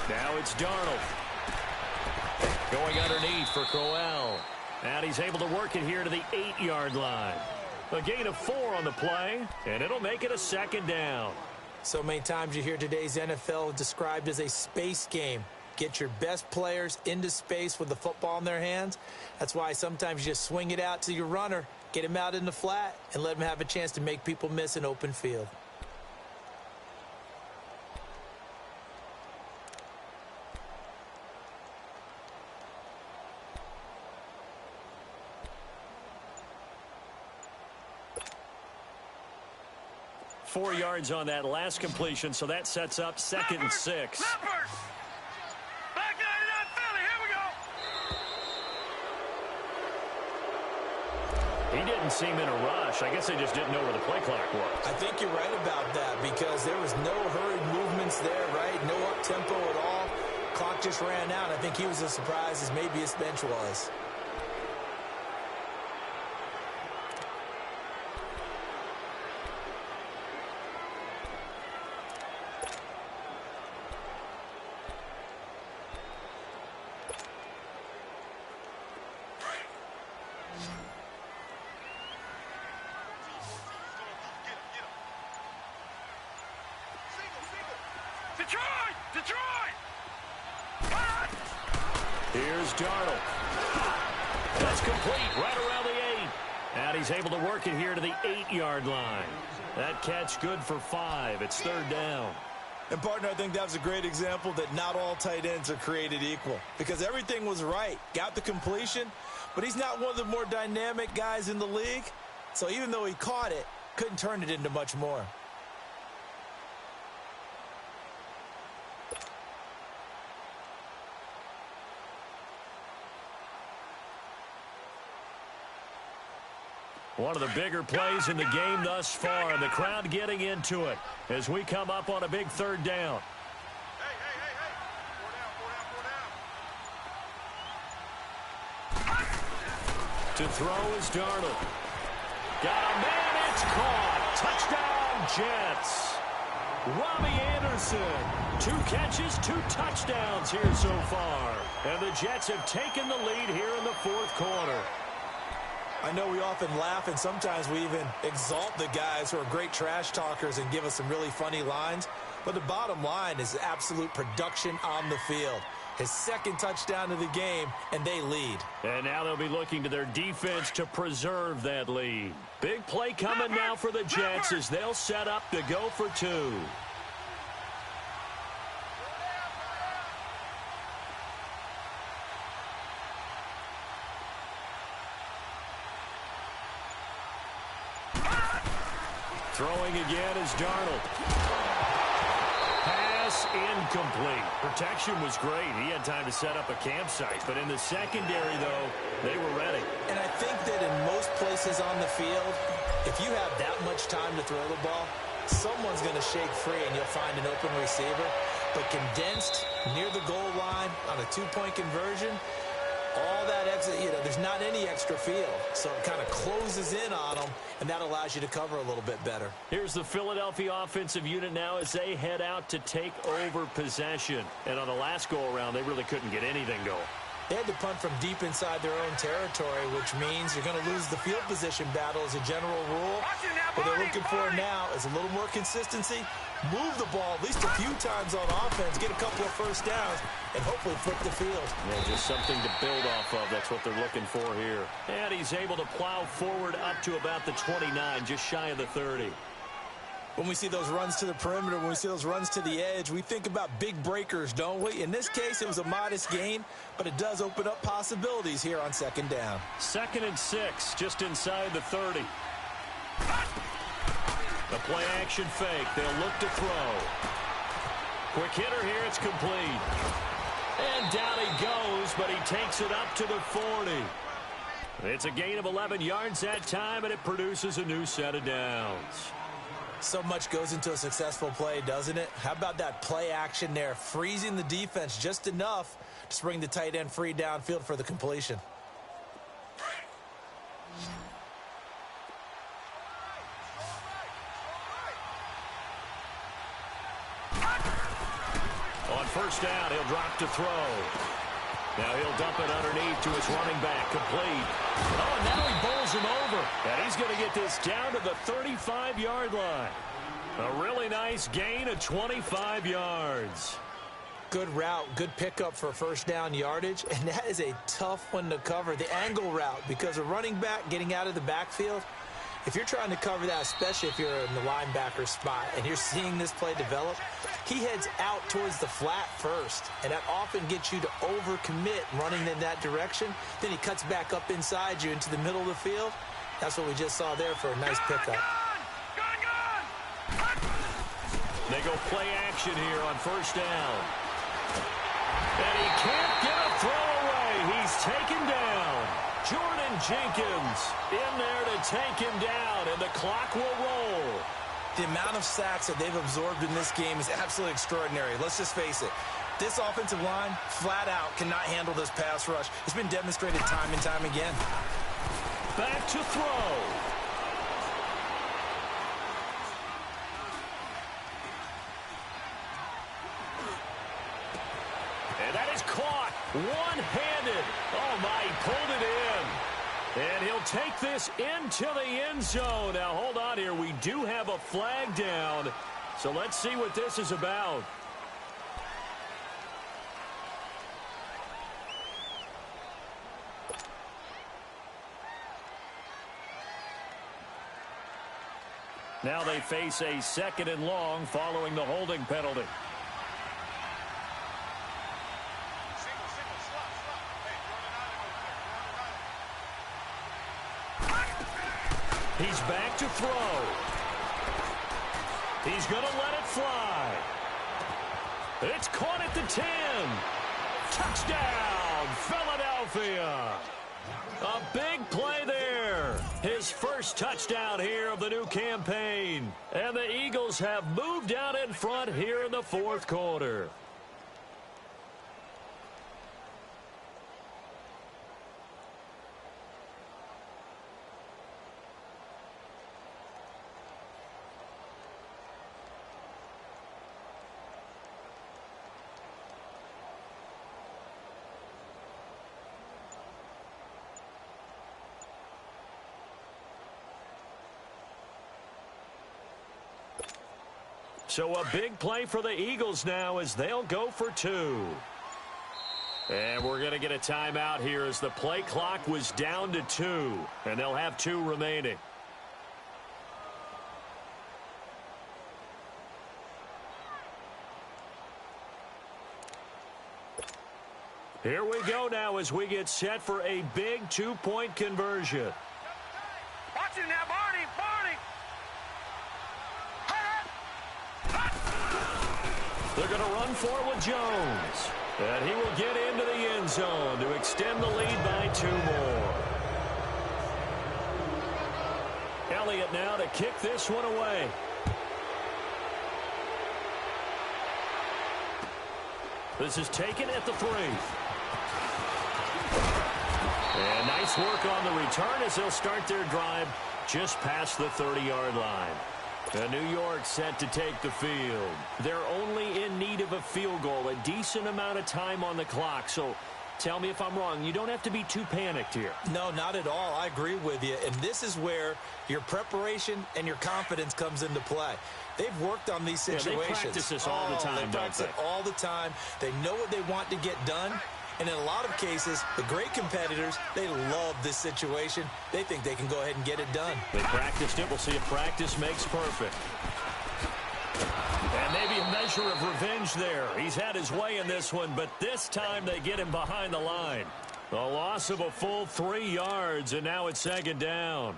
Now it's Darnold. Going underneath for Crowell. And he's able to work it here to the 8-yard line. A gain of 4 on the play, and it'll make it a 2nd down. So many times you hear today's NFL described as a space game. Get your best players into space with the football in their hands. That's why sometimes you just swing it out to your runner, get him out in the flat, and let him have a chance to make people miss an open field. Four yards on that last completion, so that sets up 2nd and 6. He didn't seem in a rush. I guess they just didn't know where the play clock was. I think you're right about that because there was no hurried movements there, right? No up-tempo at all. Clock just ran out. I think he was as surprised as maybe his bench was. Here's Darnold. That's complete right around the 8. And he's able to work it here to the 8-yard line. That catch good for 5. It's 3rd down. And, partner, I think that was a great example that not all tight ends are created equal because everything was right. Got the completion, but he's not one of the more dynamic guys in the league. So even though he caught it, couldn't turn it into much more. One of the bigger plays in the game thus far, and the crowd getting into it as we come up on a big third down. To throw is Darnold. Got a man, it's caught. Touchdown, Jets. Robbie Anderson, 2 catches, 2 touchdowns here so far. And the Jets have taken the lead here in the fourth quarter. I know we often laugh, and sometimes we even exalt the guys who are great trash talkers and give us some really funny lines. But the bottom line is absolute production on the field. His second touchdown of the game, and they lead. And now they'll be looking to their defense to preserve that lead. Big play coming now for the Jets as they'll set up to go for 2. Throwing again is Darnold. Pass incomplete. Protection was great. He had time to set up a campsite. But in the secondary, though, they were ready. And I think that in most places on the field, if you have that much time to throw the ball, someone's going to shake free and you'll find an open receiver. But condensed near the goal line on a 2-point conversion, all that exit, there's not any extra field. So it kind of closes in on them, and that allows you to cover a little bit better. Here's the Philadelphia offensive unit now as they head out to take over possession. And on the last go-around, they really couldn't get anything going. They had to punt from deep inside their own territory, which means you're going to lose the field position battle as a general rule. What they're looking for now is a little more consistency, move the ball at least a few times on offense, get a couple of first downs, and hopefully flip the field. Yeah, just something to build off of. That's what they're looking for here. And he's able to plow forward up to about the 29, just shy of the 30. When we see those runs to the perimeter, when we see those runs to the edge, we think about big breakers, don't we? In this case, it was a modest gain, but it does open up possibilities here on second down. 2nd and 6, just inside the 30. The play action fake. They'll look to throw. Quick hitter here. It's complete. And down he goes, but he takes it up to the 40. It's a gain of 11 yards that time, and it produces a new set of downs. So much goes into a successful play, doesn't it? How about that play action there, freezing the defense just enough to bring the tight end free downfield for the completion. On first down, he'll drop to throw. Now he'll dump it underneath to his running back, complete. Oh, and now he bowls him over. And he's going to get this down to the 35-yard line. A really nice gain of 25 yards. Good route, good pickup for first down yardage, and that is a tough one to cover. The angle route, because a running back getting out of the backfield, if you're trying to cover that, especially if you're in the linebacker spot and you're seeing this play develop, he heads out towards the flat first, and that often gets you to overcommit running in that direction. Then he cuts back up inside you into the middle of the field. That's what we just saw there for a nice pickup. They go play action here on first down. And he can't get a throw away. He's taken down. Jordan Jenkins in there to take him down, and the clock will roll. The amount of sacks that they've absorbed in this game is absolutely extraordinary. Let's just face it. This offensive line, flat out, cannot handle this pass rush. It's been demonstrated time and time again. Back to throw. And that is caught one-handed. Oh, my, he pulled it in. And he'll take this into the end zone. Now, hold on here. We do have a flag down. So let's see what this is about. Now they face a 2nd and long following the holding penalty. He's back to throw. He's going to let it fly. It's caught at the 10. Touchdown, Philadelphia. A big play there. His first touchdown here of the new campaign. And the Eagles have moved out in front here in the 4th quarter. So a big play for the Eagles now as they'll go for 2. And we're going to get a timeout here as the play clock was down to 2. And they'll have 2 remaining. Here we go now as we get set for a big 2-point conversion. Watch him now, Barney! Barney! They're going to run forward Jones. And he will get into the end zone to extend the lead by 2 more. Elliott now to kick this one away. This is taken at the 3. And nice work on the return as they'll start their drive just past the 30-yard line. And New York set to take the field. They're only in need of a field goal, a decent amount of time on the clock. So tell me if I'm wrong. You don't have to be too panicked here. No, not at all. I agree with you. And this is where your preparation and your confidence comes into play. They've worked on these situations. Yeah, they practice this all the time, they practice it all the time. They know what they want to get done. And in a lot of cases, the great competitors, they love this situation. They think they can go ahead and get it done. They practiced it. We'll see if practice makes perfect. And maybe a measure of revenge there. He's had his way in this one, but this time they get him behind the line. A loss of a full 3 yards, and now it's 2nd down.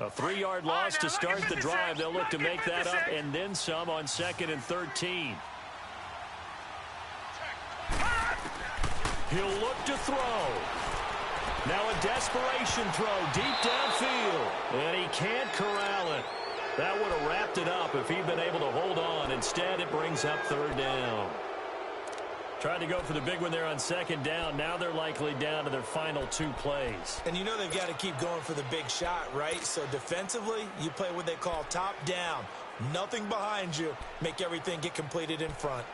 A 3-yard loss to start the drive. They'll look to make that up and then some on 2nd and 13. He'll look to throw. Now a desperation throw deep downfield. And he can't corral it. That would have wrapped it up if he'd been able to hold on. Instead, it brings up 3rd down. Tried to go for the big one there on 2nd down. Now they're likely down to their final 2 plays. And you know they've got to keep going for the big shot, right? So defensively, you play what they call top down. Nothing behind you. Make everything get completed in front.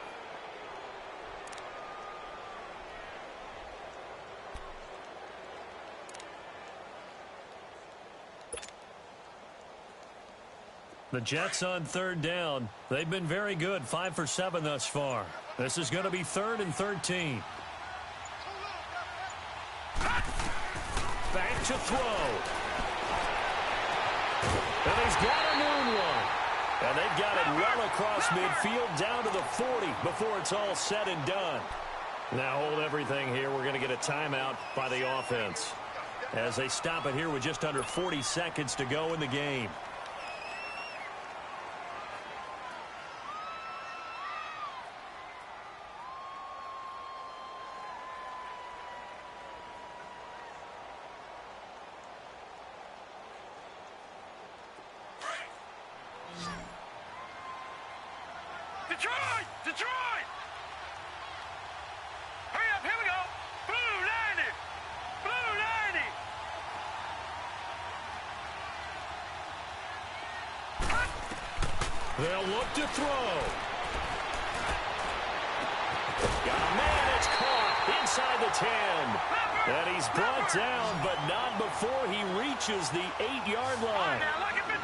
The Jets on 3rd down. They've been very good, 5 for 7 thus far. This is going to be 3rd and 13. Back to throw. And he's got a noon one. And they've got it well across midfield down to the 40 before it's all said and done. Now hold everything here. We're going to get a timeout by the offense as they stop it here with just under 40 seconds to go in the game. Detroit! Detroit! Hurry up, here we go! Blue 90! Blue 90! They'll look to throw. Got a man, it's caught inside the 10. And he's brought down, but not before he reaches the 8-yard line.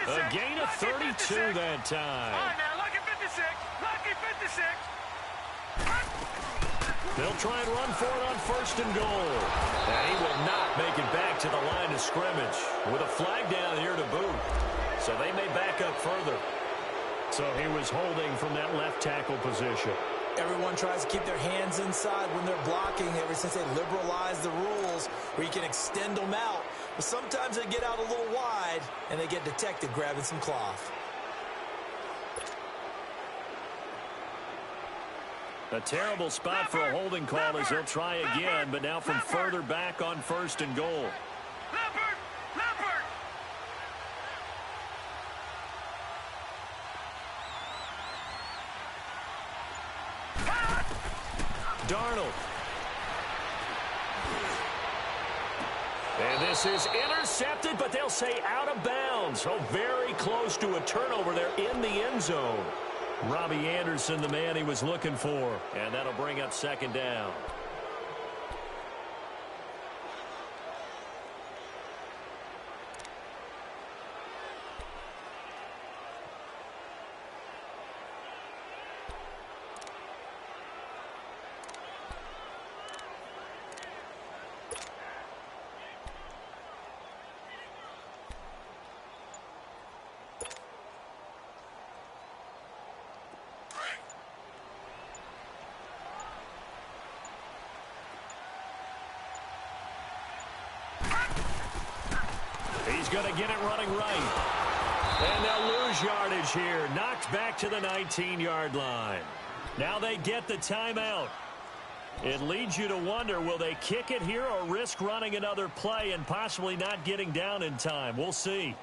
A gain of 32 that time. All right, now, lucky 56. Lucky 56. They'll try and run for it on 1st and goal. And he will not make it back to the line of scrimmage with a flag down here to boot. So they may back up further. So he was holding from that left tackle position. Everyone tries to keep their hands inside when they're blocking ever since they liberalized the rules where you can extend them out. But sometimes they get out a little wide and they get detected grabbing some cloth. A terrible spot for a holding call as they'll try again, but now from further back on 1st and goal. Darnold. And this is intercepted, but they'll say out of bounds. So very close to a turnover there in the end zone. Robbie Anderson, the man he was looking for. And that'll bring up 2nd down. He's going to get it running right. And they'll lose yardage here. Knocked back to the 19-yard line. Now they get the timeout. It leads you to wonder, will they kick it here or risk running another play and possibly not getting down in time? We'll see.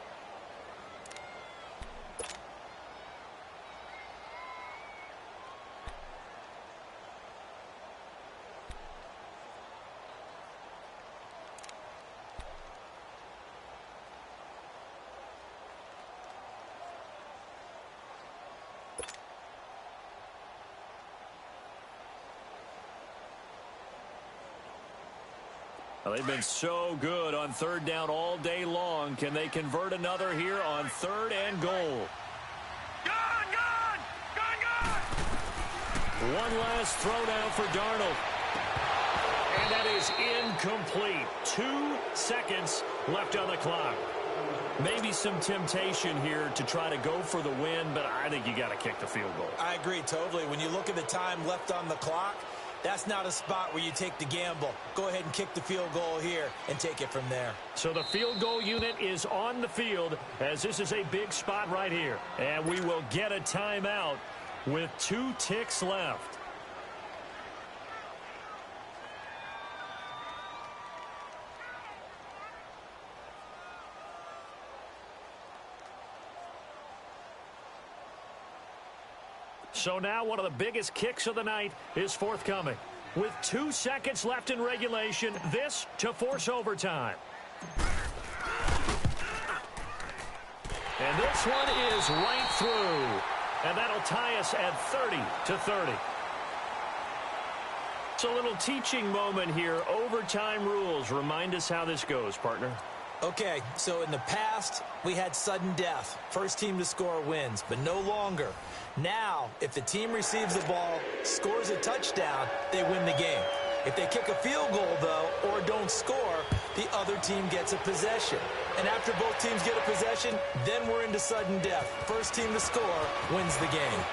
Well, they've been so good on 3rd down all day long. Can they convert another here on 3rd and goal? Gone! One last throw down for Darnold. And that is incomplete. 2 seconds left on the clock. Maybe some temptation here to try to go for the win, but I think you got to kick the field goal. I agree totally. When you look at the time left on the clock, that's not a spot where you take the gamble. Go ahead and kick the field goal here and take it from there. So the field goal unit is on the field as this is a big spot right here. And we will get a timeout with 2 ticks left. So now one of the biggest kicks of the night is forthcoming. With 2 seconds left in regulation, this to force overtime. And this one is right through. And that'll tie us at 30-30. It's a little teaching moment here. Overtime rules. Remind us how this goes, partner. Okay, so in the past, we had sudden death. First team to score wins, but no longer. Now, if the team receives the ball, scores a touchdown, they win the game. If they kick a field goal, though, or don't score, the other team gets a possession. And after both teams get a possession, then we're into sudden death. First team to score wins the game.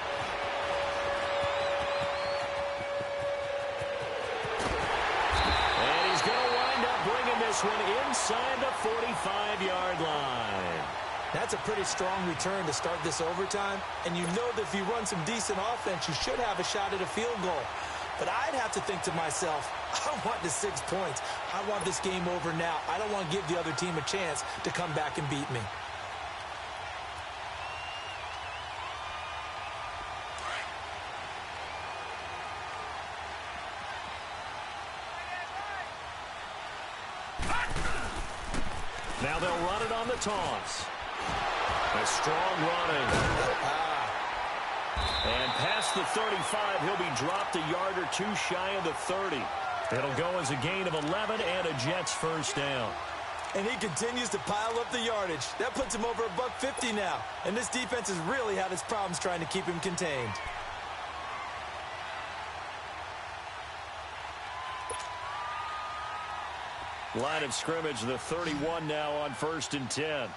This one inside the 45-yard line. That's a pretty strong return to start this overtime. And you know that if you run some decent offense, you should have a shot at a field goal. But I'd have to think to myself, I want the 6 points. I want this game over now. I don't want to give the other team a chance to come back and beat me. Now they'll run it on the toss. A strong running. And past the 35, he'll be dropped a yard or 2 shy of the 30. It'll go as a gain of 11 and a Jets first down. And he continues to pile up the yardage. That puts him over $150 now. And this defense has really had its problems trying to keep him contained. Line of scrimmage, the 31 now on 1st and 10.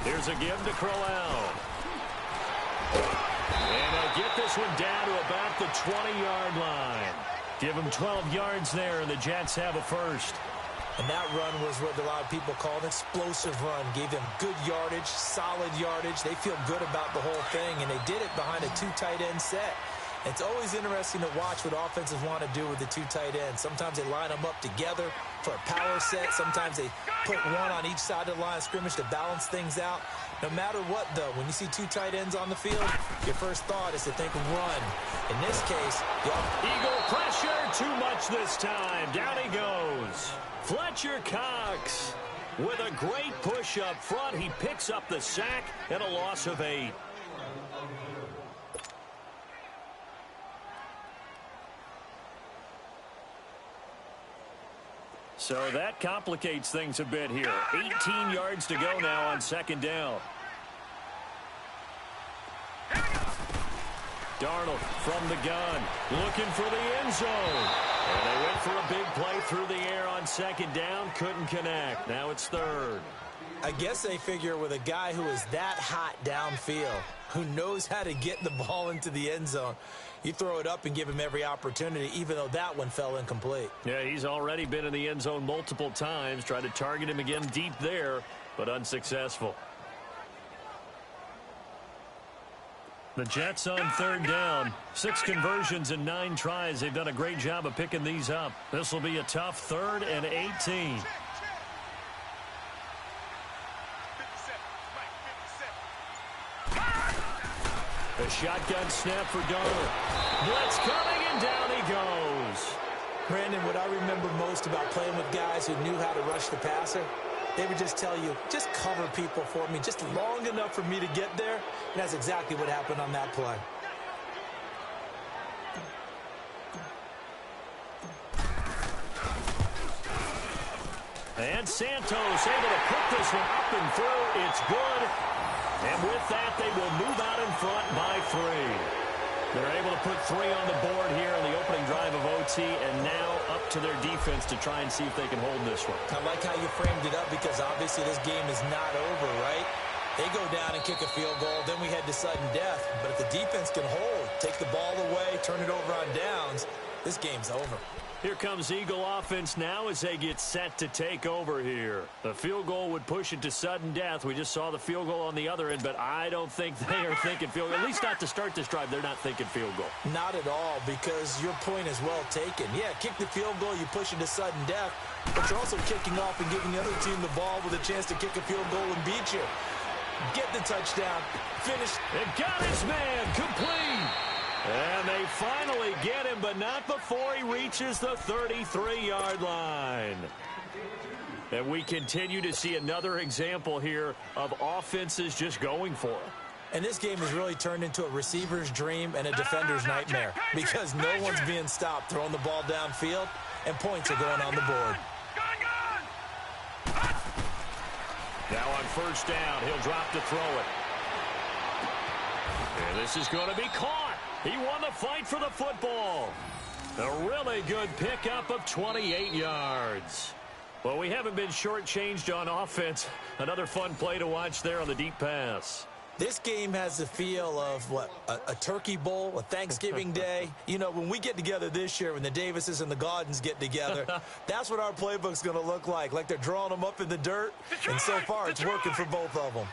Here's a give to Crowell. And they'll get this one down to about the 20-yard line. Give them 12 yards there, and the Jets have a first. And that run was what a lot of people call an explosive run. Gave them good yardage, solid yardage. They feel good about the whole thing, and they did it behind a 2 tight end set. It's always interesting to watch what offenses want to do with the 2 tight ends. Sometimes they line them up together for a power set. Sometimes they put one on each side of the line of scrimmage to balance things out. No matter what, though, when you see 2 tight ends on the field, your first thought is to think run. In this case, Eagle pressure, too much this time. Down he goes. Fletcher Cox with a great push up front. He picks up the sack and a loss of 8. So that complicates things a bit here. 18 yards to go now on 2nd down. Darnold from the gun, looking for the end zone. And they went for a big play through the air on 2nd down, couldn't connect. Now it's 3rd. I guess they figure with a guy who is that hot downfield, who knows how to get the ball into the end zone, you throw it up and give him every opportunity, even though that one fell incomplete. Yeah, he's already been in the end zone multiple times. Tried to target him again deep there, but unsuccessful. The Jets on 3rd down. 6 conversions and 9 tries. They've done a great job of picking these up. This will be a tough 3rd and 18. A shotgun snap for Darnold. Blitz coming, and down he goes. Brandon, what I remember most about playing with guys who knew how to rush the passer, they would just tell you, just cover people for me, just long enough for me to get there. And that's exactly what happened on that play. And Santos able to put this one up and through. It's good. And with that, they will move out in front by 3. They're able to put 3 on the board here in the opening drive of OT, and now up to their defense to try and see if they can hold this one. I like how you framed it up, because obviously this game is not over, right? They go down and kick a field goal, then we head to sudden death. But if the defense can hold, take the ball away, turn it over on downs, this game's over. Here comes Eagle offense now as they get set to take over here. The field goal would push it to sudden death. We just saw the field goal on the other end, but I don't think they are thinking field goal. At least not to start this drive. They're not thinking field goal. Not at all, because your point is well taken. Yeah, kick the field goal, you push it to sudden death, but you're also kicking off and giving the other team the ball with a chance to kick a field goal and beat you. Get the touchdown. Finish. It got his man complete. And they finally get him, but not before he reaches the 33-yard line. And we continue to see another example here of offenses just going for it. And this game has really turned into a receiver's dream and a defender's nightmare, because no one's being stopped throwing the ball downfield, and points are going on the board. Now on 1st down, he'll drop to throw it. And this is going to be caught. He won the fight for the football. A really good pickup of 28 yards. Well, we haven't been shortchanged on offense. Another fun play to watch there on the deep pass. This game has the feel of, what, a turkey bowl, a Thanksgiving day. You know, when we get together this year, when the Davises and the Gaudens get together, that's what our playbook's going to look like they're drawing them up in the dirt. And so far, it's working for both of them.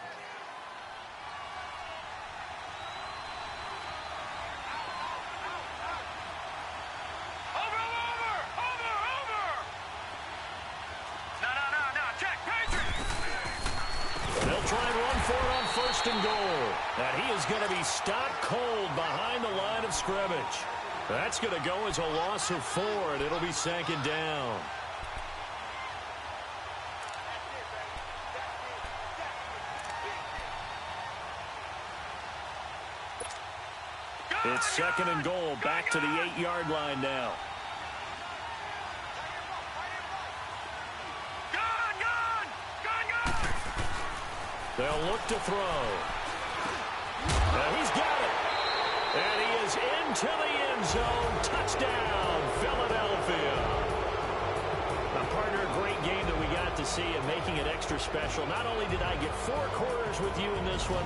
And goal. And he is going to be stopped cold behind the line of scrimmage. That's going to go as a loss of 4, and it'll be 2nd down. It's 2nd and goal, back to the 8-yard line now. They'll look to throw. And he's got it. And he is into the end zone. Touchdown, Philadelphia. Now, partner, great game that we got to see and making it extra special. Not only did I get 4 quarters with you in this one,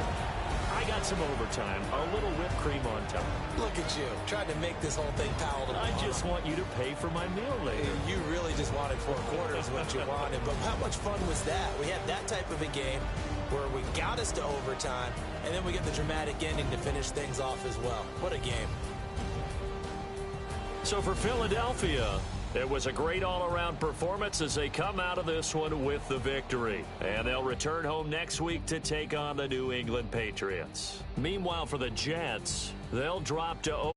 I got some overtime, a little whipped cream on top. Look at you, trying to make this whole thing palatable. I just want you to pay for my meal later. You really just wanted 4 quarters, what you wanted. But how much fun was that? We had that type of a game where we got us to overtime, and then we get the dramatic ending to finish things off as well. What a game. So for Philadelphia, it was a great all-around performance as they come out of this one with the victory. And they'll return home next week to take on the New England Patriots. Meanwhile, for the Jets, they'll drop to